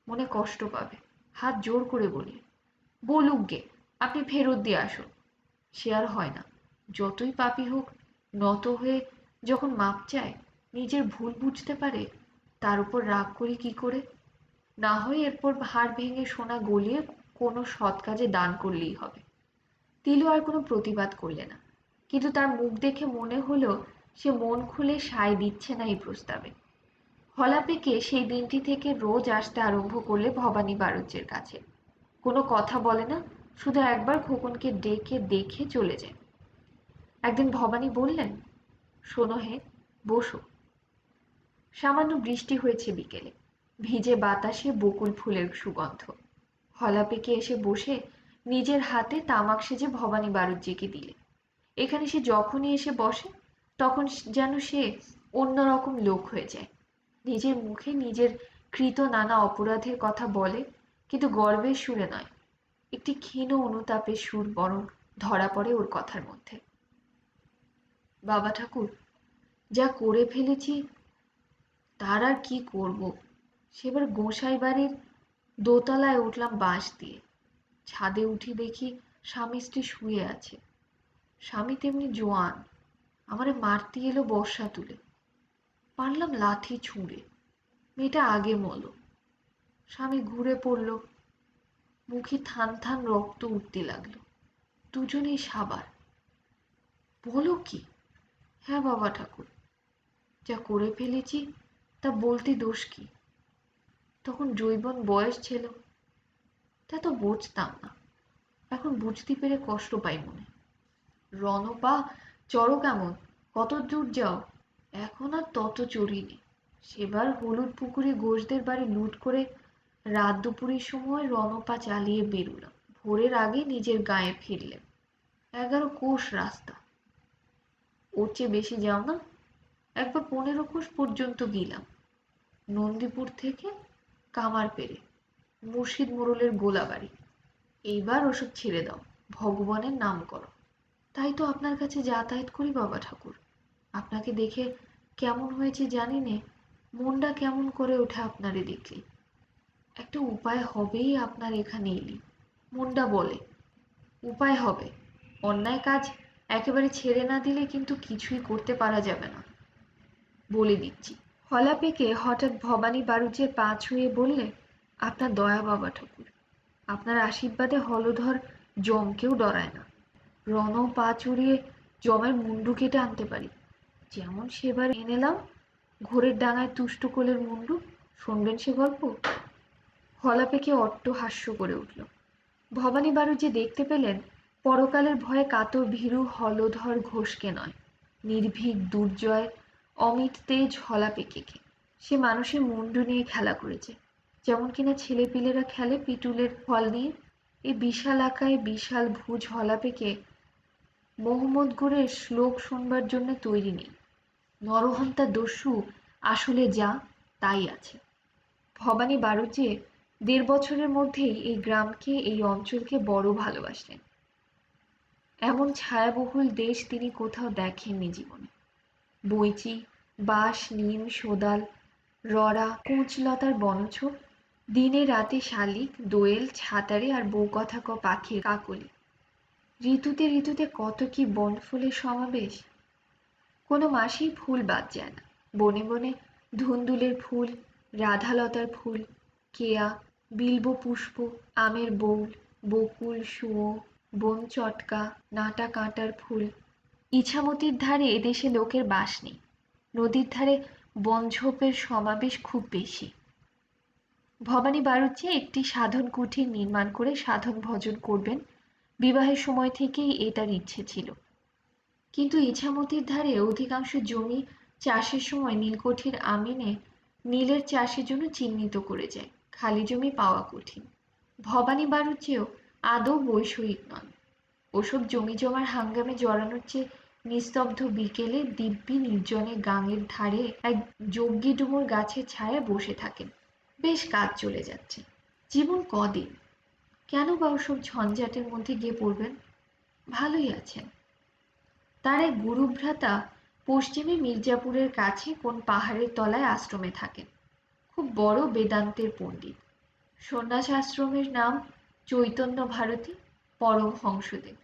মনে কষ্ট পাবে। হাত জোর করে বলি, বলুক গে, আপনি ফেরত দিয়ে আসুন। সে আর হয় না। যতই পাপী হোক, নত হয়ে যখন মাপ চায়, নিজের ভুল বুঝতে পারে, তার উপর রাগ করি কি করে? না হয় এরপর হাড় ভেঙে সোনা গলিয়ে কোনো সৎ কাজে দান করলেই হবে। তিলু আর কোনো প্রতিবাদ করলে না, কিন্তু তার মুখ দেখে মনে হলো সে মন খুলে সায় দিচ্ছে না এই প্রস্তাবে। হলাপিকে সেই দিনটি থেকে রোজ আসতে আরম্ভ করলে ভবানী বাড়ুজ্যের কাছে। কোনো কথা বলে না, শুধু একবার খোকনকে ডেকে দেখে চলে যায়। একদিন ভবানী বললেন, শোনো হে, বসো। সামান্য বৃষ্টি হয়েছে বিকেলে, ভিজে বাতাসে বকুল ফুলের সুগন্ধ। হলাপিকে এসে বসে নিজের হাতে তামাক সেজে ভবানী বাড়ুজ্যেকে দিলে। এখানে সে যখনই এসে বসে, তখন যেন সে অন্যরকম লোক হয়ে যায়। নিজের মুখে নিজের কৃত নানা অপরাধের কথা বলে, কিন্তু গর্বের সুরে নয়, একটি ক্ষীণ অনুতাপের সুর বরং ধরা পড়ে ওর কথার মধ্যে। বাবা ঠাকুর, যা করে ফেলেছি তার আর কি করব। সেবার গোসাই বাড়ির দোতলায় উঠলাম বাঁশ দিয়ে। ছাদে উঠি দেখি স্বামী স্ত্রী শুয়ে আছে। স্বামী তেমনি জোয়ান, আমারে মারতে এলো বর্ষা তুলে। পারলাম লাথি ছুঁড়ে, মেয়েটা আগে মলো। স্বামী ঘুরে পড়ল, মুখে থান থান রক্ত উঠতে লাগলো। দুজনেই সাবার। বলো কি? হ্যাঁ বাবা ঠাকুর, যা করে ফেলেছি তা বলতে দোষ কি? তখন যৌবন বয়স ছিল, তা তো বুঝতাম না। এখন বুঝতে পেরে কষ্ট পাই মনে। রণপা, চড়ো কেমন, কত দূর যাও? এখন আর তত চড়িনি। সেবার হলুদ পুকুরে ঘোষদের বাড়ি লুট করে রাত দুপুরের সময় রণপা চালিয়ে বেরুলাম। ভোরের আগে নিজের গায়ে ফিরলেন। 11 কোষ রাস্তা। ওর চেয়ে বেশি যাও না? একবার 15 কোষ পর্যন্ত গেলাম। নন্দীপুর থেকে কামার পেরে মুর্শিদ মোড়লের গোলাবাড়ি। এইবার ওসব ছেড়ে দাও, ভগবানের নাম করো। তাই তো আপনার কাছে যাতায়াত করি বাবা ঠাকুর। আপনাকে দেখে কেমন হয়েছে জানি নে, মনটা কেমন করে ওঠে আপনারে দেখলে। একটা উপায় হবেই আপনার এখানে এলি, মনটা বলে। উপায় হবে, অন্যায় কাজ একেবারে ছেড়ে না দিলে কিন্তু কিছুই করতে পারা যাবে না, বলে দিচ্ছি। হলাপিকে হঠাৎ ভবানী বাড়ুজ্যের পা ছুঁয়ে বললে, আপনার দয়া বাবা ঠাকুর, আপনার আশীর্বাদে হলধর জমকেও ডরায় না। রণ পা চড়িয়ে জমের মুন্ডু কেটে আনতে পারি, যেমন সেবার এনেলাম ঘোরের ডাঙায় তুষ্ট কোলের মুন্ডু। শুনবেন সে গল্প? হলাপিকে অট্ট হাস্য করে উঠল। ভবানী বাড়ুজ্যে দেখতে পেলেন পরকালের ভয়ে কাতর ভীরু হলধর ঘোষকে নয়, নির্ভীক দুর্জয় অমিত তেজ হলাপিকে। সে মানুষের মুন্ডু নিয়ে খেলা করেছে, যেমন কিনা ছেলেপিলেরা খেলে পিটুলের ফল নিয়ে। এই বিশাল আকায় বিশাল ভুজ হলাপিকে মোহাম্মদগুরের শ্লোক শুনবার জন্য তৈরি নেই। নরহন্তা দস্যু আসলে যা তাই আছে। ভবানী বাড়ুজ্যে 1.5 বছরের মধ্যেই এই গ্রামকে, এই অঞ্চলকে বড় ভালোবাসলেন। এমন ছায়াবহুল দেশ তিনি কোথাও দেখেননি জীবনে। বইচি, বাঁশ, নিম, সোদাল, রড়া, কুঁচলতার বনছোপ, দিনে রাতে শালিক, দোয়েল, ছাতারে আর বউকথা ক পাখির কাকলি। ঋতুতে ঋতুতে কত কি বন ফুলের সমাবেশ। কোনো মাসেই ফুল বাদ যায় না। বনে বনে ধুন্দুলের ফুল, রাধালতার ফুল, কেয়া, বিল্ব পুষ্প, আমের বউল, বকুল, শুঁয়ো, বন চটকা, নাটা কাঁটার ফুল। ইছামতির ধারে এদেশে লোকের বাস নেই। নদীর ধারে বনঝোপের সমাবেশ খুব বেশি। ভবানী বাড়ুজ্যে একটি সাধন কুঠির নির্মাণ করে সাধন ভজন করবেন, বিবাহের সময় থেকেই এ তার ইচ্ছে ছিল। কিন্তু ইছামতির ধারে অধিকাংশ জমি চাষের সময় নীলকুঠির আমিনে নীলের চাষের জন্য চিহ্নিত করে যায়। খালি জমি পাওয়া কঠিন। ভবানী বাড়ুজ্যেও আদৌ বৈষয়িক নন। ওসব জমি জমার হাঙ্গামে জড়ানোর চেয়ে নিস্তব্ধ বিকেলে দিব্যি নির্জনে গাঙের ধারে এক যজ্ঞী ডুমুর গাছের ছায়ায় বসে থাকেন। বেশ কাজ চলে যাচ্ছে। জীবন কদিন, কেন বা ওসব ঝঞ্ঝাটের মধ্যে গিয়ে পড়বেন? ভালোই আছেন। তার এক গুরুভ্রাতা পশ্চিমে মির্জাপুরের কাছে কোন পাহাড়ের তলায় আশ্রমে থাকেন। খুব বড় বেদান্তের পণ্ডিত। সন্ন্যাস আশ্রমের নাম চৈতন্য ভারতী পরমহংসদেব।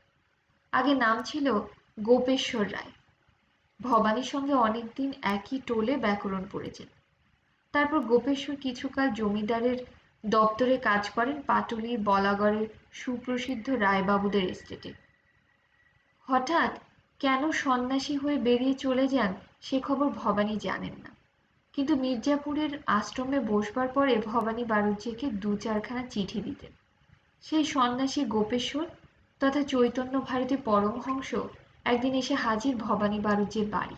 আগে নাম ছিল গোপেশ্বর রায়। ভবানীর সঙ্গে অনেকদিন একই টোলে ব্যাকরণ পড়েছেন। তারপর গোপেশ্বর কিছুকাল জমিদারের দপ্তরে কাজ করেন পাটুলি বলাগড়ের সুপ্রসিদ্ধ রায়বাবুদের এস্টেটে। হঠাৎ কেন সন্ন্যাসী হয়ে বেরিয়ে চলে যান সে খবর ভবানী জানেন না। কিন্তু মির্জাপুরের আশ্রমে বসবার পরে ভবানী বাড়ুজ্যেকে দু চারখানা চিঠি দিতেন। সেই সন্ন্যাসী গোপেশ্বর তথা চৈতন্য ভারতী পরমহংস একদিন এসে হাজির ভবানী বাড়ুজ্যের বাড়ি।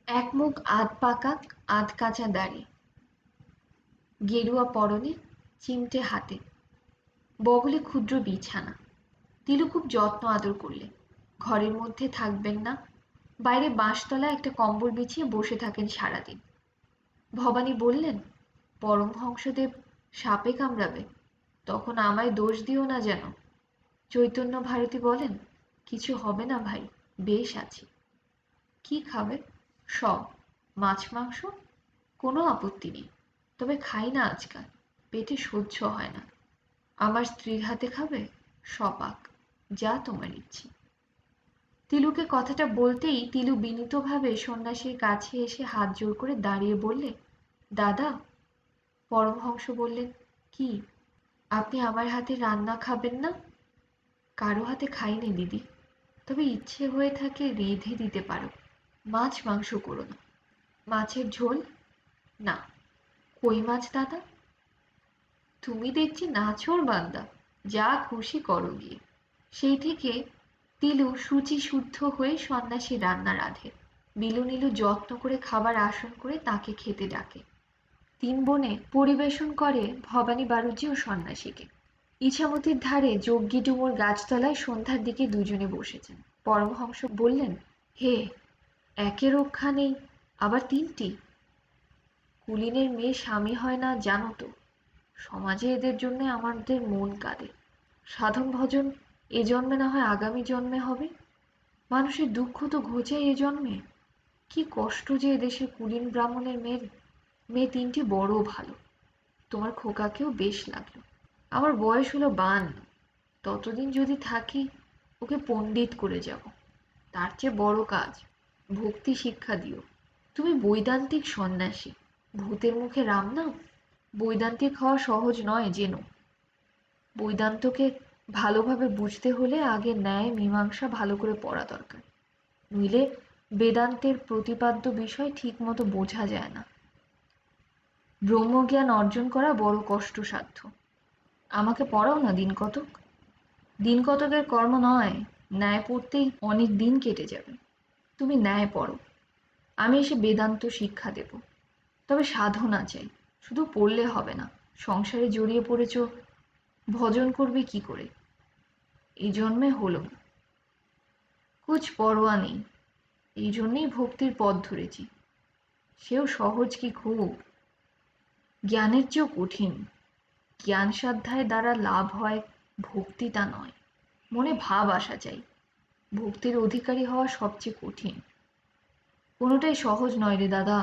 এক মুখ আধ পাকা আধ কাঁচা দাড়ি, গেরুয়া পরনে, চিমটে হাতে, বগলে ক্ষুদ্র বিছানা। তিলু খুব যত্ন আদর করলে। ঘরের মধ্যে থাকবেন না, বাইরে বাঁশতলায় একটা কম্বল বিছিয়ে বসে থাকেন সারাদিন। ভবানী বললেন, পরমহংসদেব সাপে কামড়াবে, তখন আমায় দোষ দিও না যেন। চৈতন্য ভারতী বলেন, কিছু হবে না ভাই, বেশ আছি। কি খাবে? সব। মাছ মাংস? কোনো আপত্তি নেই, তবে খাই না আজকাল, পেটে সহ্য হয় না। আমার স্ত্রীর হাতে খাবে? সপাক, যা তোমার ইচ্ছে। তিলুকে কথাটা বলতেই তিলু বিনীতভাবে সন্ন্যাসীর কাছে এসে হাত জোড় করে দাঁড়িয়ে বললে, দাদা। পরমহংস বললেন, কি? আপনি আমার হাতে রান্না খাবেন না? কারো হাতে খাইনি দিদি, তবে ইচ্ছে হয়ে থাকে রেঁধে দিতে পারো। মাছ মাংস করো না। মাছের ঝোল? না। কই মাছ দাদা? তুমি দেখছি নাছোড় বান্দা, যা খুশি করো গিয়ে। সেই থেকে তিলু শুচি শুদ্ধ হয়ে সন্ন্যাসী রান্না রাঁধে। বিলু নীলু যত্ন করে খাবার আসন করে তাকে খেতে ডাকে। তিন বোনে পরিবেশন করে ভবানী বাড়ুজ্যে ও সন্ন্যাসীকে। ইছামতির ধারে যজ্ঞী ডুমুর গাছতলায় সন্ধ্যার দিকে দুজনে বসেছেন। পরমহংস বললেন, হে, একে রক্ষা নেই, আবার তিনটি। কুলীনের মেয়ে স্বামী হয় না জানো তো। সমাজে এদের জন্য আমাদের মন কাঁদে। সাধন ভজন এ জন্মে না হয় আগামী জন্মে হবে। মানুষের দুঃখ তো ঘোচায় এ জন্মে। কি কষ্ট যে এদেশের কুলীন ব্রাহ্মণের মেয়ের। মেয়ে তিনটি বড় ভালো। তোমার খোকাকেও বেশ লাগলো। আমার বয়স হলো 52, ততদিন যদি থাকি ওকে পণ্ডিত করে যাব। তার চেয়ে বড় কাজ, ভক্তি শিক্ষা দিও। তুমি বৈদান্তিক সন্ন্যাসী, ভূতের মুখে রাম নাও। বৈদান্তিক হওয়া সহজ নয় জেনো। বৈদান্তকে ভালোভাবে বুঝতে হলে আগে ন্যায় মীমাংসা ভালো করে পড়া দরকার, নইলে বেদান্তের প্রতিপাদ্য বিষয় ঠিক মতো বোঝা যায় না। ব্রহ্মজ্ঞান অর্জন করা বড় কষ্টসাধ্য। আমাকে পড়াও না দিন কতক। দিন কতকের কর্ম নয়, ন্যায় পড়তেই অনেক দিন কেটে যাবে। তুমি ন্যায় পড়ো, আমি এসে বেদান্ত শিক্ষা দেব। তবে সাধনা চাই, শুধু পড়লে হবে না। সংসারে জড়িয়ে পড়েছ, ভজন করবে কি করে? এই জন্মে হলো না। কুছ পরোয়া নেই, এই জন্যেই ভক্তির পথ ধরেছি। সেও সহজ কি খুব? জ্ঞানের চেয়েও কঠিন। জ্ঞান সাধ্যায় দ্বারা লাভ হয়, ভক্তি তা নয়। মনে ভাব আসা চাই। ভক্তির অধিকারী হওয়া সবচেয়ে কঠিন। কোনোটাই সহজ নয় রে দাদা।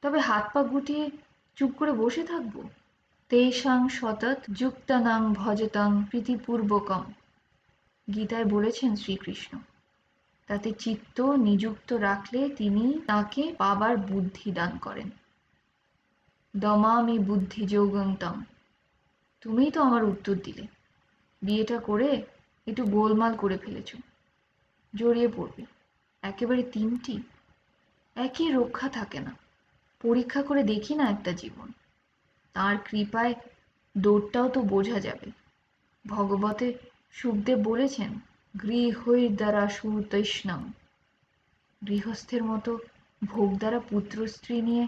তবে হাত পা গুটিয়ে চুপ করে বসে থাকবো? তেষাং সতত যুক্তানাং ভজতাং প্রীতিপূর্বকম, গীতায় বলেছেন শ্রীকৃষ্ণ। তাতে চিত্ত নিযুক্ত রাখলে তিনি তাকে পাবার বুদ্ধি দান করেন। দমামি বুদ্ধি যোগন্তম। তুমিই তো আমার উত্তর দিলে। বিয়েটা করে একটু গোলমাল করে ফেলেছ, জড়িয়ে পড়বে। একেবারে তিনটি, একই রক্ষা থাকে না। পরীক্ষা করে দেখি না একটা জীবন। তার কৃপায় দৌড়টাও তো বোঝা যাবে। ভগবতে সুখদেব বলেছেন, গৃহৈর্দ্বারাশু তৈষ্ণম। গৃহস্থের মতো ভোগ দ্বারা পুত্র স্ত্রী নিয়ে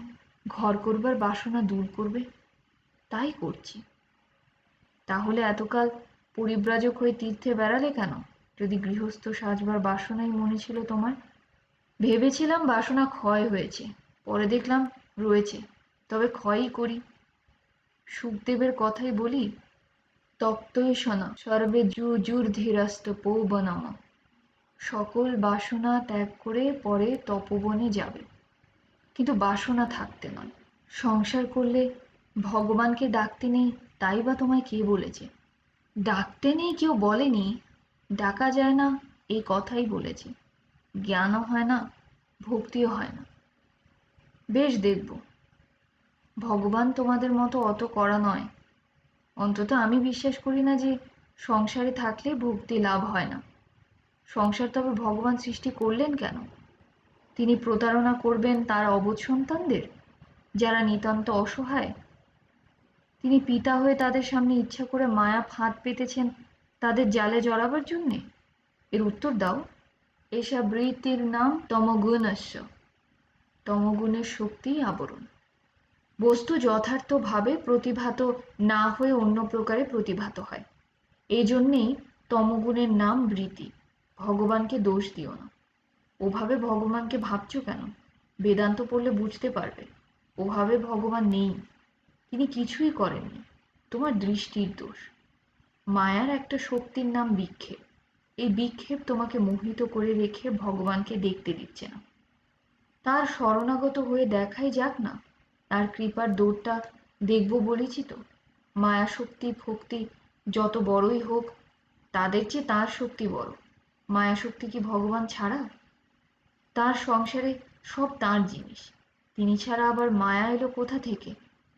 ঘর করবার বাসনা দূর করবে, তাই করছি। তাহলে এতকাল পরিব্রাজক হয়ে তীর্থে বেড়ালে কেন, যদি গৃহস্থ সাজবার বাসনাই মনে ছিল তোমার? ভেবেছিলাম বাসনা ক্ষয় হয়েছে, পরে দেখলাম রয়েছে, তবে ক্ষয়ই করি। সুখদেবের কথাই বলি, তপ্তৈষণ সর্বে যুযুর্ধীরস্ত পৌবনম। সকল বাসনা ত্যাগ করে পরে তপবনে যাবে, কিন্তু বাসনা থাকতে নয়। সংসার করলে ভগবানকে ডাকতে নেই, তাই বা তোমায় কে বলেছে? ডাকতে নেই কেউ বলেনি, ডাকা যায় না এই কথাই বলেছে। জ্ঞানও হয় না, ভক্তিও হয় না। বেশ দেখব। ভগবান তোমাদের মতো অত কড়া নয়। অন্তত আমি বিশ্বাস করি না যে সংসারে থাকলে ভক্তি লাভ হয় না। সংসার তবে ভগবান সৃষ্টি করলেন কেন? তিনি প্রতারণা করবেন তার অবুঝ সন্তানদের, যারা নিতান্ত অসহায়? তিনি পিতা হয়ে তাদের সামনে ইচ্ছা করে মায়া ফাঁদ পেতেছেন তাদের জালে জড়াবার জন্যে? এর উত্তর দাও। এষা বৃত্তির নাম তমগুণস্য। তমগুণের শক্তিই আবরণ। বস্তু যথার্থভাবে প্রতিভাত না হয়ে অন্য প্রকারে প্রতিভাত হয়। এই জন্যেই তমগুণের নাম বৃত্তি। ভগবানকে দোষ দিও না। ওভাবে ভগবানকে ভাবছো কেন? বেদান্ত পড়লে বুঝতে পারবে, ওভাবে ভগবান নেই। তিনি কিছুই করেননি, তোমার দৃষ্টির দোষ। মায়ার একটা শক্তির নাম বিক্ষেপ। এই বিক্ষেপ তোমাকে মোহিত করে রেখে ভগবানকে দেখতে দিচ্ছে না। তার শরণাগত হয়ে দেখাই যাক না, তার কৃপার দৌড়টা দেখব বলেছি তো। মায়া শক্তি ভক্তি যত বড়ই হোক, তাদের চেয়ে তার শক্তি বড়। মায়া শক্তি কি ভগবান ছাড়া? তার সংসারে সব তাঁর জিনিস। তিনি ছাড়া আবার মায়া এলো কোথা থেকে?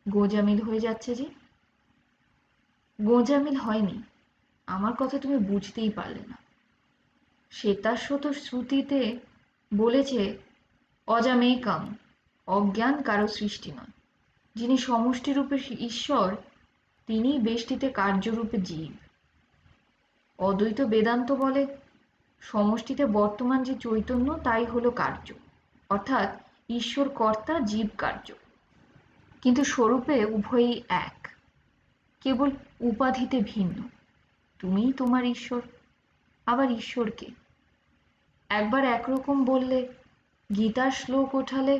গোঁজামিল হয়ে যাচ্ছে যে। গোঁজামিল হয়নি, আমার কথা তুমি বুঝতেই পারলে না। শ্বেতাশ্বত শ্রুতিতে বলেছে, অজামেকাম, অজ্ঞান কারো সৃষ্টি নয়। যিনি সমষ্টিরূপে ঈশ্বর, তিনি বেষ্টিতে কার্যরূপে জীব। অদ্বৈত বেদান্ত বলে, সমষ্টিতে বর্তমান যে চৈতন্য তাই হলো কার্য, অর্থাৎ ঈশ্বর কর্তা, জীব কার্য। কিন্তু স্বরূপে উভয়ই এক, কেবল উপাধিতে ভিন্ন। তুমিই তোমার ঈশ্বর, আবার ঈশ্বরকে একবার একরকম বললে, গীতার শ্লোক ওঠালে,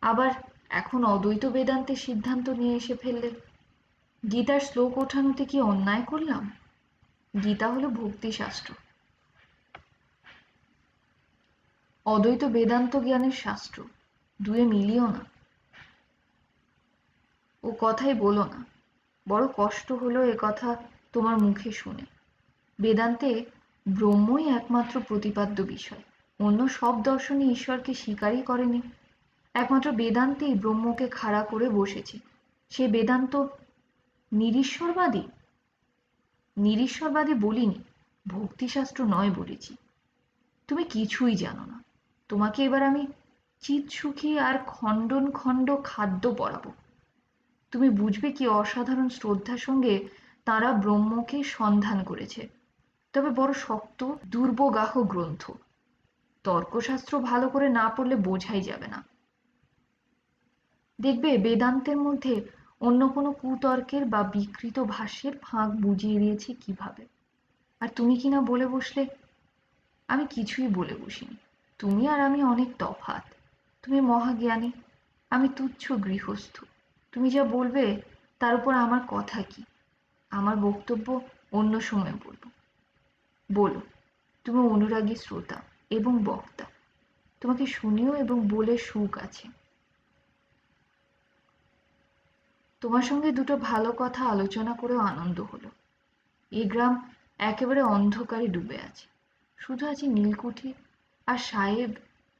আবার এখন অদ্বৈত বেদান্তের সিদ্ধান্ত নিয়ে এসে ফেললে। গীতার শ্লোক ওঠানোতে কি অন্যায় করলাম? গীতা হলো ভক্তিশাস্ত্র, অদ্বৈত বেদান্ত জ্ঞানের শাস্ত্র। দুয়ে মিলিও না। ও কথাই বলো না। বড় কষ্ট হলো এ কথা তোমার মুখে শুনে। বেদান্তে ব্রহ্মই একমাত্র প্রতিপাদ্য বিষয়। অন্য সব দর্শনই ঈশ্বরকে স্বীকারই করেনি। একমাত্র বেদান্তেই ব্রহ্মকে খাড়া করে বসেছে। সে বেদান্ত নিরীশ্বরবাদী। নিরীশ্বরবাদী বলিনি, ভক্তিশাস্ত্র নয় বলেছি। তুমি কিছুই জানো না। তোমাকে এবার আমি চিৎসুখী আর খণ্ডন খণ্ড খাদ্য পড়াবো। তুমি বুঝবে কি অসাধারণ শ্রদ্ধার সঙ্গে তারা ব্রহ্মকে সন্ধান করেছে। তবে বড় শক্ত দুর্বোগাহ গ্রন্থ। তর্কশাস্ত্র ভালো করে না পড়লে বোঝাই যাবে না। দেখবে বেদান্তের মধ্যে অন্য কোনো কুতর্কের বা বিকৃত ভাষ্যের ফাঁক বুঝিয়ে দিয়েছি কিভাবে। আর তুমি কিনা বলে বসলে। আমি কিছুই বলে বসিনি। তুমি আর আমি অনেক তফাৎ। তুমি মহাজ্ঞানী, আমি তুচ্ছ গৃহস্থ। তুমি যা বলবে তার উপর আমার কথা কি? আমার বক্তব্য অন্য সময় বলবো। বলো, তুমি অনুরাগী শ্রোতা এবং বক্তা। তোমাকে শুনিও এবং বলে সুখ আছে। তোমার সঙ্গে দুটো ভালো কথা আলোচনা করেও আনন্দ হলো। এই গ্রাম একেবারে অন্ধকারে ডুবে আছে। শুধু আছে নীলকুঠি আর সাহেব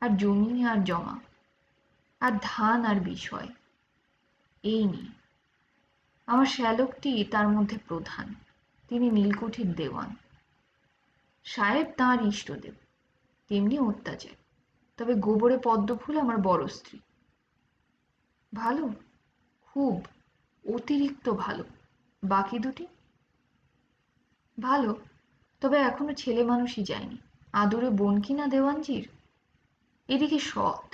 আর জমি আর জমা আর ধান আর বিষয়। এই নিয়ে আমার শ্যালকটি তার মধ্যে প্রধান। তিনি নীলকুঠির দেওয়ান। সাহেব তাঁর ইষ্টদেব, তেমনি অত্যাচার। তবে গোবরে পদ্মফুল আমার বড় স্ত্রী। ভালো, খুব, অতিরিক্ত ভালো। বাকি দুটি ভালো, তবে এখনো ছেলে মানুষই যায়নি। আদুরে বোন কিনা দেওয়ানজির। এদিকে সৎ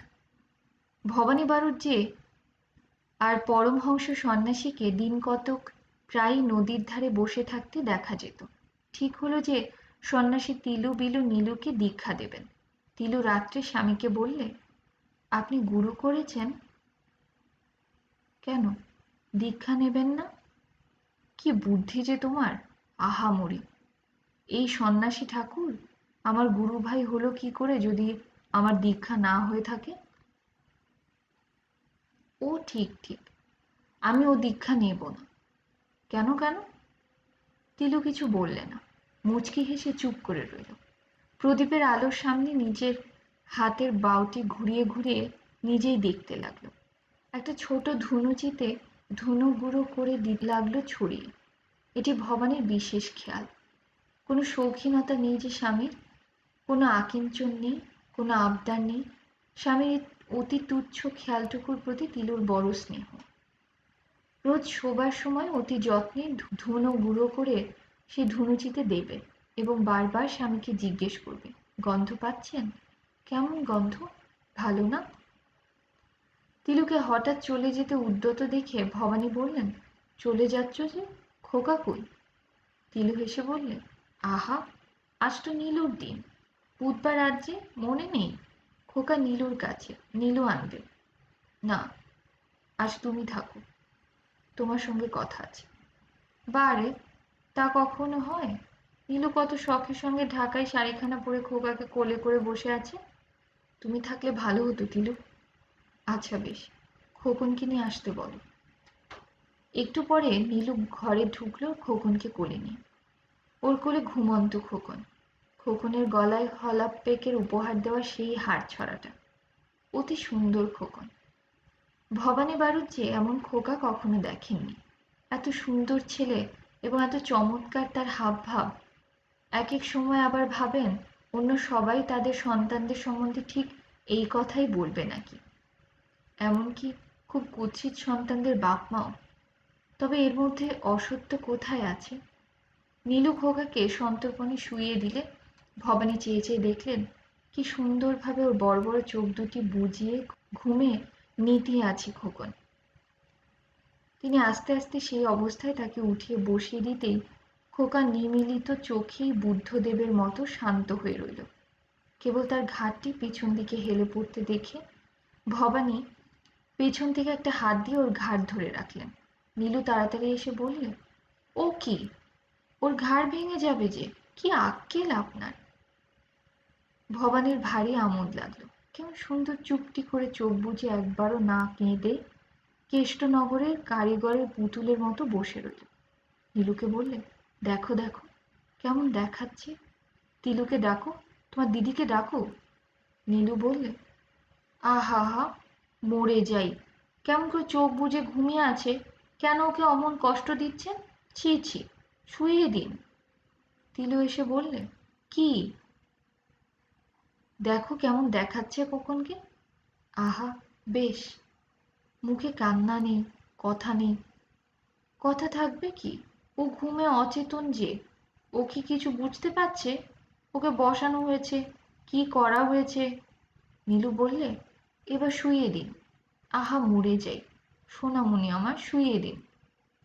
ভবানী বাড়ুজ্যে আর পরমহংস সন্ন্যাসীকে দিন কতক প্রায়ই নদীর ধারে বসে থাকতে দেখা যেত। ঠিক হলো যে সন্ন্যাসী তিলু বিলু নীলুকে দীক্ষা দেবেন। তিলু রাত্রে স্বামীকে বললে, আপনি গুরু করেছেন কেন, দীক্ষা নেবেন না? কি বুদ্ধি যে তোমার, আহামরি! এই সন্ন্যাসী ঠাকুর আমার গুরু ভাই হলো কি করে যদি আমার দীক্ষা না হয়ে থাকে? ও ঠিক ঠিক, আমি ও দীক্ষা নেব না। কেন কেন? তিলু কিছু বললে না, মুচকি হেসে চুপ করে রইল। প্রদীপের আলোর সামনে নিজের হাতের বাউটি ঘুরিয়ে ঘুরিয়ে নিজেই দেখতে লাগলো। একটা ছোট ধুনুচিতে ধুনো গুঁড়ো করে লাগলো ছড়িয়ে। এটি ভবানীর বিশেষ খেয়াল। কোনো শৌখিনতা নেই যে স্বামীর, কোনো আকিঞ্চন নেই, কোনো আবদার নেই। স্বামীর অতি তুচ্ছ খেয়ালটুকুর প্রতি তিলুর বড় স্নেহ। রোজ শোবার সময় অতি যত্নে ধুনো গুঁড়ো করে সে ধুনুচিতে দেবে এবং বারবার স্বামীকে জিজ্ঞেস করবে, গন্ধ পাচ্ছেন? কেমন গন্ধ, ভালো না? তিলুকে হঠাৎ চলে যেতে উদ্যত দেখে ভবানী বললেন, চলে যাচ্ছ যে, খোকা কই? তিলু হেসে বললে, আহা, আজ তো নীলুর দিন, বুধবার আজ যে, মনে নেই? খোকা নীলুর কাছে, নীলু আনবে। না, আজ তুমি থাকো, তোমার সঙ্গে কথা আছে। বারে, তা কখনো হয়? নীলু কত শখের সঙ্গে ঢাকায় শাড়িখানা পরে খোকাকে কোলে করে বসে আছে। তুমি থাকলে ভালো হতো তিলু। আচ্ছা বেশ, খোকনকে নিয়ে আসতে বলো। একটু পরে নীলু ঘরে ঢুকলো খোকনকে কোলে নিয়ে। ওর কোলে ঘুমন্ত খোকন, খোকনের গলায় হলা পেকের উপহার দেওয়া সেই হাড় ছড়াটা। অতি সুন্দর খোকন। ভবানী বাড়ুজ্যে এমন খোকা কখনো দেখেননি। এত সুন্দর ছেলে এবং এত চমৎকার তার হাবভাব। এক এক সময় আবার ভাবেন অন্য সবাই তাদের সন্তানদের সম্বন্ধে ঠিক এই কথাই বলবে নাকি। এমনকি খুব কুৎসিত সন্তানদের বাপ মাও। তবে এর মধ্যে অসত্য কোথায় আছে? নীলু খোকাকে সন্তর্পণে শুইয়ে দিলে ভবানী চেয়ে চেয়ে দেখলেন কি সুন্দরভাবে ওর বড় বড় চোখ দুটি বুজিয়ে ঘুমে নিতিয়ে আছে খোকন। তিনি আস্তে আস্তে সেই অবস্থায় তাকে উঠিয়ে বসিয়ে দিতেই খোকা নিমিলিত চোখেই বুদ্ধদেবের মতো শান্ত হয়ে রইল। কেবল তার ঘাড়টি পিছন দিকে হেলে পড়তে দেখে ভবানী পেছন থেকে একটা হাত দিয়ে ওর ঘাড় ধরে রাখলেন। নীলু তাড়াতাড়ি এসে বললে, ও কি, ওর ঘাড় ভেঙে যাবে যে, কি আক্কেল আপনার! ভবানীর ভারী আমোদ লাগলো। কেমন সুন্দর চুপটি করে চোখ বুজে একবারও না কেঁদে কেষ্টনগরের কারিগরের পুতুলের মতো বসে রইল। নীলুকে বললে, দেখো দেখো কেমন দেখাচ্ছে। তিলুকে ডাকো, তোমার দিদিকে ডাকো। নীলু বললে, আহা হা, মরে যাই, কেমন করে চোখ বুজে ঘুমিয়ে আছে, কেন ওকে অমন কষ্ট দিচ্ছেন? ছি ছি, শুইয়ে দিন। তিলু এসে বললে, কি? দেখো কেমন দেখাচ্ছে খোকনকে। আহা, বেশ। মুখে কান্না নেই, কথা নেই। কথা থাকবে কি, ও ঘুমে অচেতন যে। ও কি কিছু বুঝতে পারছে? ওকে বসানো হয়েছে, কি করা হয়েছে। নীলু বললে, এবার শুইয়ে দিন। আহা, মরে যাই, সোনামণি আমার, শুইয়ে দিন,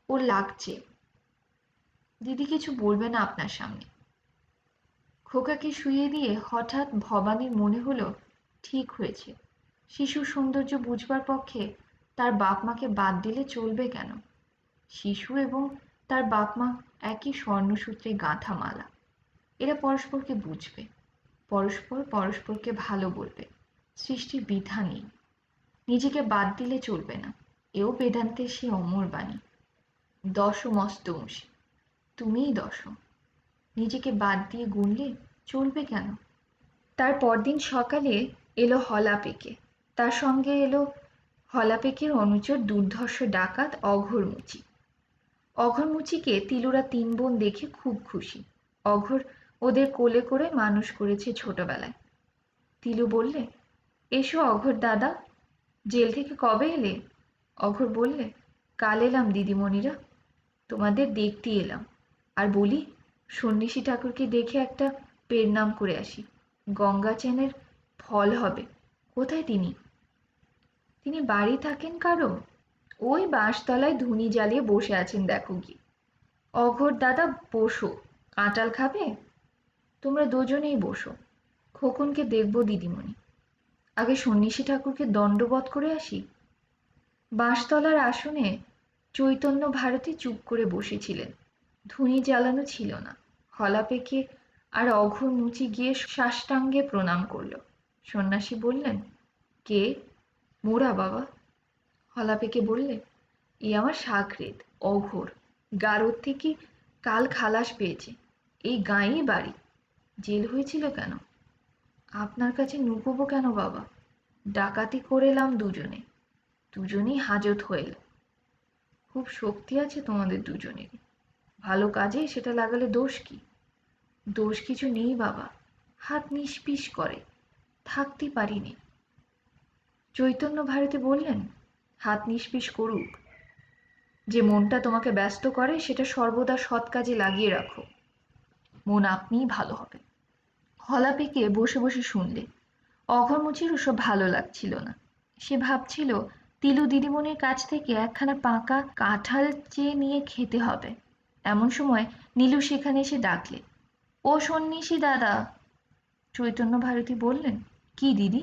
ওর লাগছে। দিদি কিছু বলবে না আপনার সামনে। খোকাকে শুইয়ে দিয়ে হঠাৎ ভবানীর মনে হলো ঠিক হয়েছে, শিশুর সৌন্দর্য বুঝবার পক্ষে তার বাপ মাকে বাদ দিলে চলবে কেন? শিশু এবং তার বাপ মা একই স্বর্ণসূত্রে গাঁথা মালা। এরা পরস্পরকে বুঝবে, পরস্পর পরস্পরকে ভালো বলবে। সৃষ্টির বিধান নেই, নিজেকে বাদ দিলে চলবে না। এও বেদান্তের সে অমর বাণী, দশমস্তমসি, তুমিই দশম। নিজেকে বাদ দিয়ে গুনলে চলবে কেন? তার পরদিন সকালে এলো হলাপেকে। তার সঙ্গে এলো হলাপেকের অনুচর দুর্ধর্ষ ডাকাত অঘোরমুচি। অঘোরমুচিকে তিলুরা তিন বোন দেখে খুব খুশি। অঘোর ওদের কোলে করে মানুষ করেছে ছোটবেলায়। তিলু বললে, এসো অঘোর দাদা, জেল থেকে কবে এলে? অঘোর বললে, কাল এলাম দিদিমণিরা, তোমাদের দেখতে এলাম। আর বলি, সন্ন্যাসী ঠাকুরকে দেখে একটা পেরনাম করে আসি। গঙ্গাচেনের ফল হবে। কোথায় তিনি? তিনি বাড়ি থাকেন কারো? ওই বাঁশতলায় ধুনি জ্বালিয়ে বসে আছেন দেখো গিয়ে। অঘোর দাদা বসো, কাঁঠাল খাবে? তোমরা দুজনেই বসো, খোকনকে দেখব দিদিমণি। আগে সন্ন্যাসী ঠাকুরকে দণ্ডবধ করে আসি। বাঁশতলার আসনে চৈতন্য ভারতী চুপ করে বসেছিলেন। ধুনি জ্বালানো ছিল না। হলা পেকে আর অঘোর মুচি গিয়ে সাষ্টাঙ্গে প্রণাম করল। সন্ন্যাসী বললেন, কে? মোরা বাবা। হলা পেকে বললে, এ আমার সাগরেদ অঘোর, গারদ থেকে কাল খালাস পেয়েছে। এই গাঁয়েই বাড়ি। জেল হয়েছিল কেন? আপনার কাছে নুকোবো কেন বাবা? ডাকাতি করেলাম দুজনেই হাজত হয়ে এলো। খুব শক্তি আছে তোমাদের দুজনেরই। ভালো কাজে সেটা লাগালে দোষ কি? দোষ কিছু নেই বাবা, হাত নিষ্পিস করে, থাকতে পারিনি। চৈতন্য ভারতী বললেন, হাত নিষ্পিস করুক। যে মনটা তোমাকে ব্যস্ত করে সেটা সর্বদা সৎ কাজে লাগিয়ে রাখো, মন আপনিই ভালো হবে। হলা পেকে বসে বসে শুনলে। অঘরমুচির ওসব ভালো লাগছিল না। সে ভাবছিল তিলু দিদিমণির কাছ থেকে একখানা পাকা কাঁঠাল চেয়ে নিয়ে খেতে হবে। এমন সময় নীলু সেখানে এসে ডাকলে, ও সন্ন্যাসী দাদা। চৈতন্য ভারতী বললেন, কি দিদি?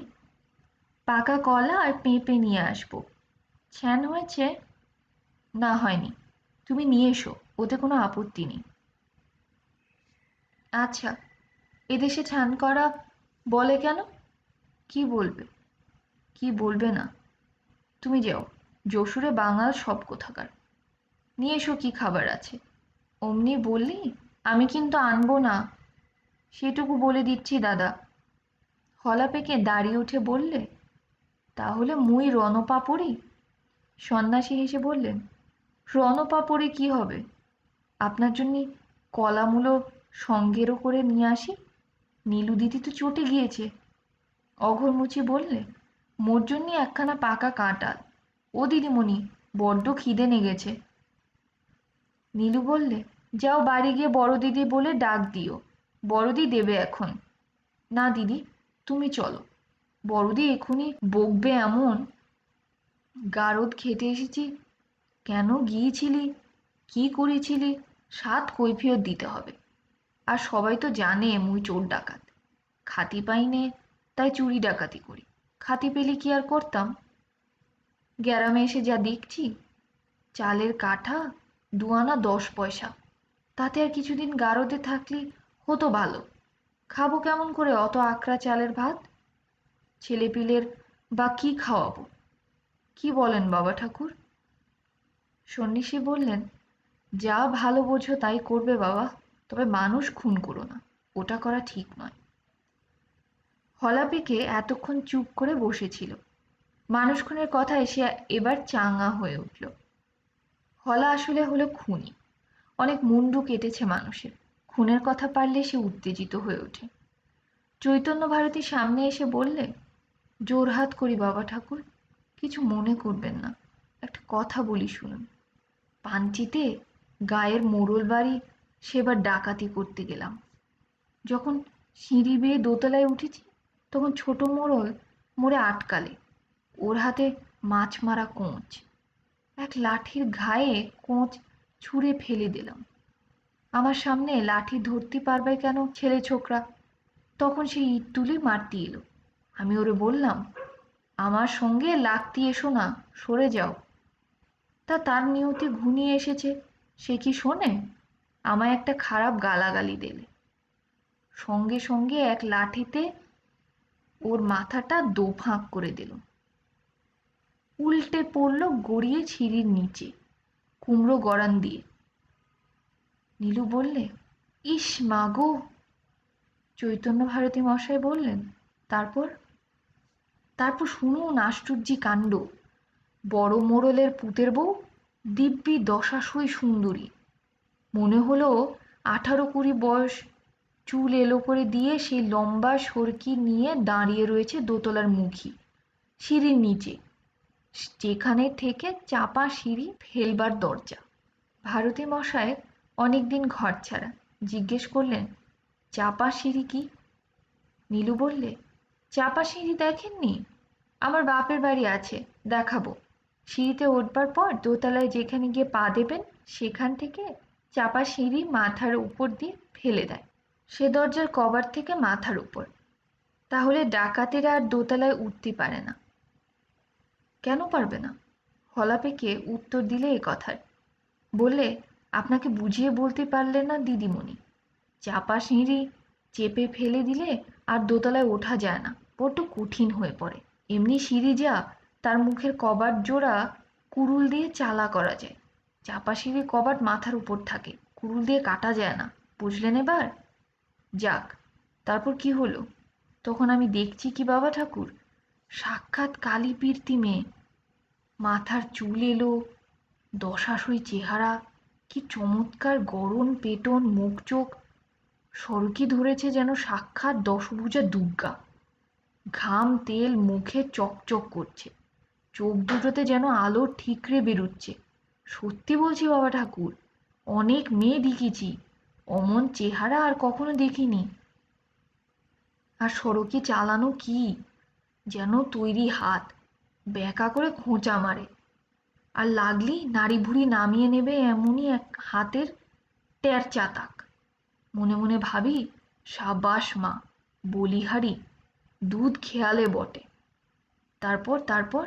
পাকা কলা আর পেঁপে নিয়ে আসবো। ছ্যান হয়েছে? না, হয়নি। তুমি নিয়ে এসো, ওতে কোনো আপত্তি নেই। আচ্ছা, এদেশে ছ্যান করা বলে কেন? কি বলবে? কি বলবে না? তুমি যাও, যশোরে বাঙাল সব কোথাকার। নিয়ে এসো কি খাবার আছে। অমনি বললি, আমি কিন্তু আনবো না, সেটুকু বলে দিচ্ছি দাদা। হলা পেকে দাঁড়িয়ে উঠে বললে, তাহলে মুই রণপাপড়ি? সন্ন্যাসী হেসে বললেন, রণপাপড়ি কি হবে? আপনার জন্য কলামূলো সঙ্গেরও করে নিয়ে আসি। নীলু দিদি তো চটে গিয়েছে। অঘরমুচি বললে, মোর জন্য একখানা পাকা কাঁঠাল। ও দিদিমণি, বড্ড খিদে নেগেছে। নীলু বললে, যাও বাড়ি গিয়ে বড় দিদি বলে ডাক দিও, বড়দি দেবে এখন। না দিদি, তুমি চলো, বড়দি এখুনি বকবে এমন। গারদ খেতে এসেছি, কেন গিয়েছিলি, কি করেছিলি, সাত কৈফিয়ত দিতে হবে। আর সবাই তো জানে মুই চোর ডাকাত। খাতি পাইনে তাই চুরি ডাকাতি করি, খাতি পেলে কি আর করতাম? গ্রামে এসে যা দেখছি, চালের কাঠা 2 আনা 10 পয়সা। তাতে আর কিছুদিন গারদে থাকলে হতো ভালো। খাবো কেমন করে অত আকড়া চালের ভাত? ছেলেপিলের বা কি খাওয়াবো? কি বলেন বাবা ঠাকুর? সন্ন্যাসী বললেন, যা ভালো বোঝো তাই করবে বাবা, তবে মানুষ খুন করো না, ওটা করা ঠিক নয়। হলা পেকে এতক্ষণ চুপ করে বসেছিল। মানুষ খুনের কথায় সে এবার চাঙা হয়ে উঠল। হলা আসলে হলো খুনি, অনেক মুন্ডু কেটেছে মানুষের। খুনের কথা পারলে সে উত্তেজিত হয়ে ওঠে। চৈতন্য ভারতী সামনে এসে বললে, জোরহাত করি বাবা ঠাকুর, কিছু মনে করবেন না, একটা কথা বলি শুনুন। পাঞ্চিতে গায়ের মোড়ল বাড়ি সেবার ডাকাতি করতে গেলাম। যখন সিঁড়ি বেয়ে দোতলায় উঠেছি তখন ছোট মোড়ল মোড়ে আটকালে। ওর হাতে মাছ মারা কোঁচ। এক লাঠির ঘায়ে কোঁচ ছুঁড়ে ফেলে দিলাম। আমার সামনে লাঠি ধরতে পারবে কেন ছেলে ছোকরা? তখন সে ইট তুলে মারতে এলো। আমি ওরে বললাম, আমার সঙ্গে লাগতে এসো না, সরে যাও। তার নিয়তি ঘুনিয়ে এসেছে, সে কি শোনে? আমায় একটা খারাপ গালাগালি দিলে। সঙ্গে সঙ্গে এক লাঠিতে ওর মাথাটা দোফাঁক করে দিল। উল্টে পড়ল গড়িয়ে সিঁড়ির নিচে, কুমড়ো গড়ান দিয়ে। নীলু বললে, ইস মা গো। চৈতন্য ভারতী মশাই বললেন, তারপর? তারপর শুনুন আশ্চর্য কাণ্ড। বড় মোড়লের পুতের বউ দিব্যি দশাসই সুন্দরী। মনে হলো 18-20 বয়স। চুল এলো করে দিয়ে সেই লম্বা সরকি নিয়ে দাঁড়িয়ে রয়েছে দোতলার মুখী, সিঁড়ির নিচে, যেখানে থেকে চাপা সিঁড়ি ফেলবার দরজা। ভারতী মশাই অনেকদিন ঘর ছাড়া। জিজ্ঞেস করলেন, চাপা সিঁড়ি কি? নীলু বললে, চাপা সিঁড়ি দেখেননি? আমার বাপের বাড়ি আছে, দেখাবো। সিঁড়িতে উঠবার পর দোতলায় যেখানে গিয়ে পা দেবেন সেখান থেকে চাপা সিঁড়ি মাথার উপর দিয়ে ফেলে দেয়, সে দরজার কভার থেকে মাথার উপর। তাহলে ডাকাতেরা আর দোতলায় উঠতে পারে না। কেন পারবে না? হলা পেকে উত্তর দিলে এ কথার। বললে, আপনাকে বুঝিয়ে বলতে পারলে না দিদিমণি। চাপা সিঁড়ি চেপে ফেলে দিলে আর দোতলায় ওঠা যায় না, বড্ড কঠিন হয়ে পড়ে। এমনি সিঁড়ি যা, তার মুখের কবাট জোড়া কুড়ুল দিয়ে চালা করা যায়। চাপা সিঁড়ির কবাট মাথার উপর থাকে, কুড়ুল দিয়ে কাটা যায় না। বুঝলেন এবার? যাক, তারপর কি হলো? তখন আমি দেখছি কি বাবা ঠাকুর, সাক্ষাৎ কালীপীর্তি মেয়ে। মাথার চুল এলো, দশাসই চেহারা, কি চমৎকার গড়ন পেটন, মুখ চোখ, সড়কি ধরেছে যেন সাক্ষাৎ দশভুজা দুর্গা। ঘাম তেল মুখে চকচক করছে, চোখ দুটোতে যেন আলো ঠিকরে বেরুচ্ছে। সত্যি বলছি বাবা ঠাকুর, অনেক মেয়ে দেখিছি, অমন চেহারা আর কখনো দেখিনি। আর সড়কি চালানো কি, যেন তৈরি হাত, ব্যাকা করে খোঁচা মারে। আর লাগলেই নাড়ি ভুড়ি নামিয়ে নেবে এমনই এক হাতের টেরচা তাক। মনে মনে ভাবি, সাবাস মা, বলিহারি, দুধ খেয়ালে বটে। তারপর তারপর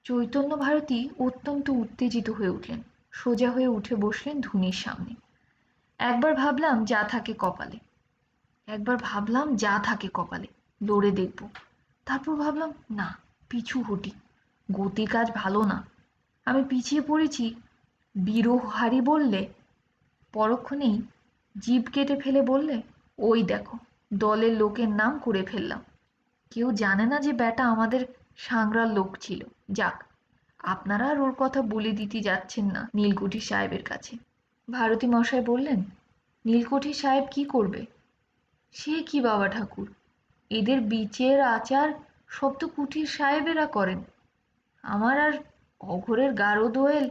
চৈতন্য ভারতী অত্যন্ত উত্তেজিত হয়ে উঠলেন, সোজা হয়ে উঠে বসলেন ধুনির সামনে। একবার ভাবলাম যা থাকে কপালে, লড়ে দেখব। তারপর ভাবলাম না, পিছু হটি, গতি কাজ ভালো না। আমি পিছিয়ে পড়েছি। বিরোহারি বললে, পরক্ষণেই জিভ কেটে ফেলে বললে, ওই দেখো, দলের লোকের নাম করে ফেললাম। কেউ জানে না যে ব্যাটা আমাদের সাংরার লোক ছিল। যাক, আপনারা আর ওর কথা বলে দিতে যাচ্ছেন না নীলকুঠি সাহেবের কাছে। ভারতী মশাই বললেন, নীলকুঠি সাহেব কি করবে? সে কি বাবা ঠাকুর, এদের বিচার আচার সব তো কুঠির সাহেবেরা করেন। আমার আর অঘোরের গারো দোয়েল,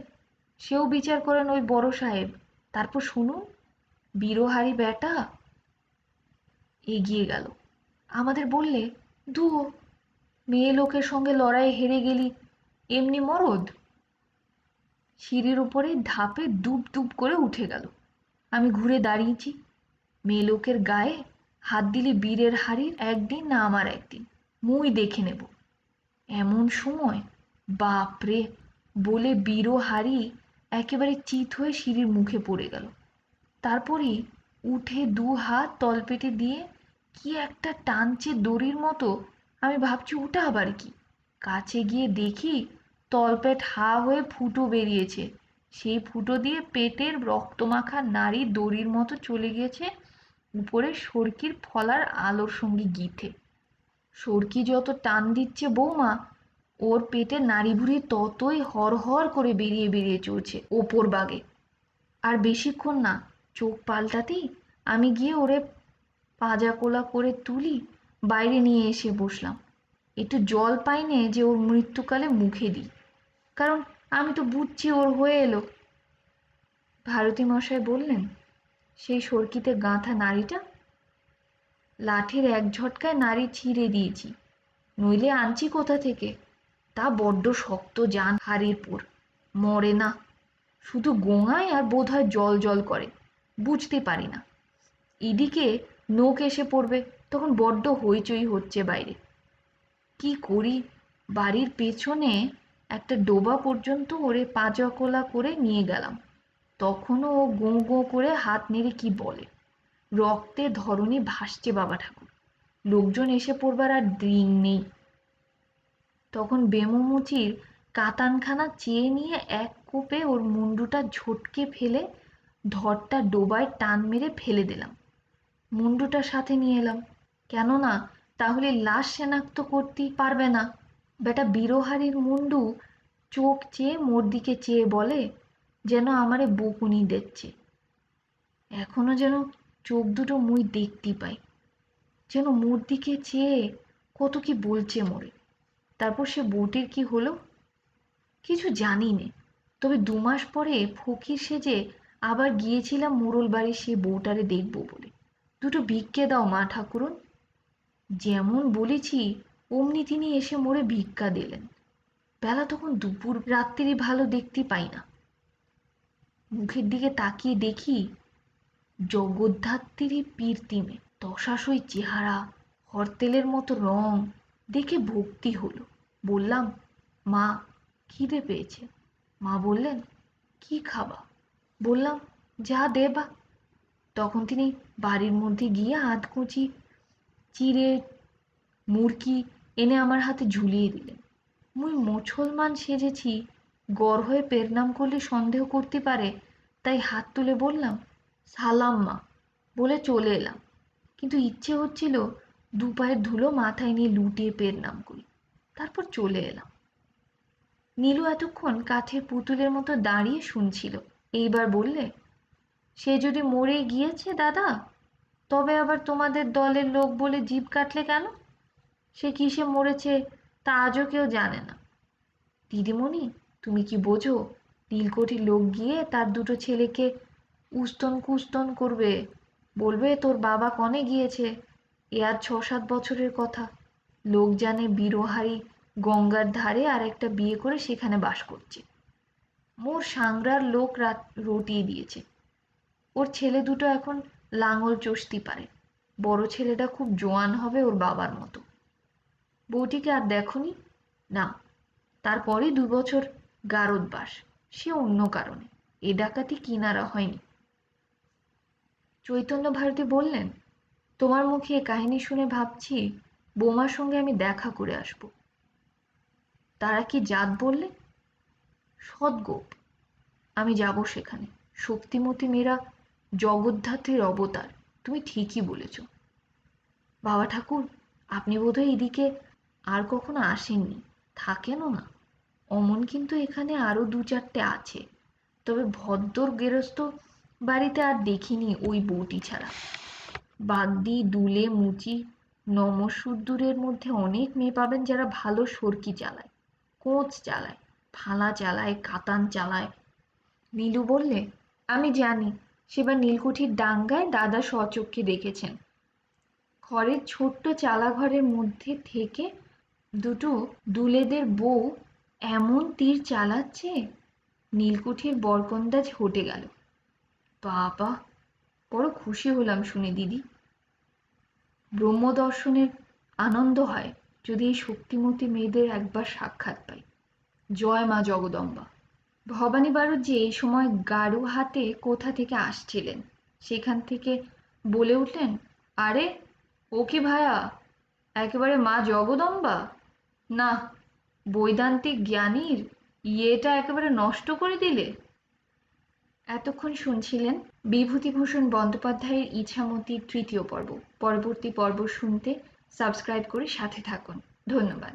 সেও বিচার করেন ওই বড় সাহেব। তারপর শুনুন, বিরোহারি ব্যাটা এগিয়ে গেল। আমাদের বললে, দুও, মেয়ে লোকের সঙ্গে লড়াই হেরে গেলি, এমনি মরদ। সিঁড়ির উপরে ধাপে দুব দুব করে উঠে গেল। আমি ঘুরে দাঁড়িয়েছি। মেয়ে লোকের গায়ে হাত দিলে বীরের হাড়ির একদিন না আমার একদিন, মুই দেখে নেব। এমন সময় বাপরে বলে বিরোহারি একেবারে চিত হয়ে সিঁড়ির মুখে পড়ে গেল। তারপরেই উঠে দু হাত তলপেটে দিয়ে কি একটা টানছে দড়ির মতো। আমি ভাবছি ওটা আবার কি। কাছে গিয়ে দেখি তলপেট হা হয়ে ফুটো বেরিয়েছে। সেই ফুটো দিয়ে পেটের রক্তমাখা নাড়ি দড়ির মতো চলে গেছে উপরে সরকির ফলার আলোর সঙ্গে গিথে। সরকি যত টান দিচ্ছে বৌমা, ওর পেটের নাড়িভুড়ি ততই হরহর করে বেরিয়ে বেরিয়ে চলছে ওপর বাগে। আর বেশিক্ষণ না, চোখ পাল্টাতেই আমি গিয়ে ওরে পাজা কোলা করে তুলি, বাইরে নিয়ে এসে বসলাম। একটু জল পাইনে যে ওর মৃত্যুকালে মুখে দিই, কারণ আমি তো বুঝছি ওর হয়ে এলো। ভারতী মশাই বললেন, সেই সরকিতে গাঁথা নাড়িটা? লাঠির এক ঝটকায় নাড়ি ছিঁড়ে দিয়েছি, নইলে আনছি কোথা থেকে। তা বড্ড শক্ত জান হাড়ির পোর, মরে না, শুধু গোঙায় আর বোধহয় জল জল করে, বুঝতে পারি না। এদিকে নোক এসে পড়বে, তখন বড্ড হইচই হচ্ছে বাইরে। কি করি? বাড়ির পেছনে একটা ডোবা পর্যন্ত ওরে পাঁজা করে নিয়ে গেলাম। তখনও ও গোঁ গোঁ করে হাত নেড়ে কি বলে। রক্তে ধরণী ভাসছে বাবা ঠাকুর, লোকজন এসে পড়বার আর দিন নেই। তখন বেমুচির কাতানখানা চেয়ে নিয়ে এক কোপে ওর মুন্ডুটা ঝটকে ফেলে ধরটা ডোবায় টান মেরে ফেলে দিলাম। মুন্ডুটা সাথে নিয়ে এলাম, কেননা তাহলে লাশ শনাক্ত করতেই পারবে না। বেটা বিরোহারির মুন্ডু চোখ চেয়ে মোর দিকে চেয়ে বলে, যেন আমারে বকুনি দিচ্ছে। এখনো যেন চোখ দুটো মুই দেখতে পাই, যেন মোর দিকে চেয়ে কত কি বলছে মোরে। তারপর সে বউটির কি হলো কিছু জানি নে, তবে 2 মাস পরে ফকির সেজে আবার গিয়েছিলাম মোড়ল বাড়ির সে বউটারে দেখবো বলে। দুটো ভিক্ষে দাও মা ঠাকুরন। যেমন বলেছি অমনি তিনি এসে মোড়ে ভিক্ষা দিলেন। বেলা তখন দুপুর, রাত্রি ভালো দেখতে পাই না। মুখের দিকে তাকিয়ে দেখি জগদ্ধাত্রী পীরতিমে, দশাশই চেহারা, হরতেলের মতো রং। দেখে ভক্তি হলো। বললাম, মা খিদে পেয়েছে। মা বললেন, কি খাবা? বললাম, যা দেবা। তখন তিনি বাড়ির মধ্যে গিয়ে আধকুচি চিড়ে মুরকি এনে আমার হাতে ঝুলিয়ে দিলেন। মুই মুসলমান সেজেছি, গড় হয়ে পেরনাম করলে সন্দেহ করতে পারে, তাই হাত তুলে বললাম, সালাম মা বলে চলে এলাম। কিন্তু ইচ্ছে হচ্ছিল দু পায়ের ধুলো মাথায় নিয়ে লুটিয়ে পেরনাম করি, তারপর চলে এলাম। নীলু এতক্ষণ কাঠের পুতুলের মতো দাঁড়িয়ে শুনছিল। এইবার বললে, সে যদি মরে গিয়েছে দাদা, তবে আবার তোমাদের দলের লোক বলে জিভ কাটলে কেন? সে কিসে মরেছে তা আজও কেউ জানে না। দিদিমণি, তুমি কি বোঝো? নীলকঠির লোক গিয়ে তার দুটো ছেলেকে উস্তন কুস্তন করবে, বলবে তোর বাবা কনে গিয়েছে। এ আজ 6-7 বছরের কথা। লোক জানে বিরোহারি গঙ্গার ধারে আর একটা বিয়ে করে সেখানে বাস করছে। মোর সাংরার লোক রটিয়ে দিয়েছে। ওর ছেলে দুটো এখন লাঙল চষতে পারে। বড় ছেলেটা খুব জোয়ান হবে ওর বাবার মতো। বউটিকে আর দেখনি? না। তারপরে 2 বছর গারদবাস, সে অন্য কারণে। এ ডাকাতি কিনারা হয়নি। চৈতন্য ভারতী বললেন, তোমার মুখে এ কাহিনী শুনে ভাবছি বৌমার সঙ্গে আমি দেখা করে আসব। তারা কি জাত বললে? সদ্গোপ। আমি যাব সেখানে। শক্তিমতী মেয়েরা জগদ্ধাত্রীর অবতার। তুমি ঠিকই বলেছ। বাবা ঠাকুর, আপনি বোধহয় এদিকে আর কখনো আসেননি, থাকেনও না। অমন কিন্তু এখানে আরো 2-4টে আছে, তবে ভদ্দর গেরস্ত বাড়িতে আর দেখিনি ওই বউটি ছাড়া। বাগদি, দুলে, মুচি, নমঃশূদ্রের মধ্যে অনেক মেয়ে পাবেন যারা ভালো সরকি চালায়, কোঁচ চালায়, ফালা চালায়, কাতান চালায়। নীলু বললে, আমি জানি, সেবার নীলকুঠির ডাঙ্গায় দাদা স্বচক্ষে দেখেছেন। ঘরের ছোট্ট চালাঘরের মধ্যে থেকে দুটো দুলেদের বউ এমন তীর চালাচ্ছে, নীলকুঠির বরকন্দাজ হটে গেল। বাবা, বড় খুশি হলাম শুনে দিদি। ব্রহ্মদর্শনের আনন্দ হয় যদি এই শক্তিমতী মেয়েদের একবার সাক্ষাৎ পাই। জয় মা জগদম্বা। ভবানী বাড়ুজ্যে এই সময় গাড়ু হাতে কোথা থেকে আসছিলেন। সেখান থেকে বলে উঠলেন, আরে ও কি ভায়া, একেবারে মা জগদম্বা? না, বৈদান্তিক জ্ঞানীর ইয়েটা একেবারে নষ্ট করে দিলে। এতক্ষণ শুনছিলেন বিভূতিভূষণ বন্দ্যোপাধ্যায়ের ইছামতির 3য় পর্ব। পরবর্তী পর্ব শুনতে সাবস্ক্রাইব করে সাথে থাকুন। ধন্যবাদ।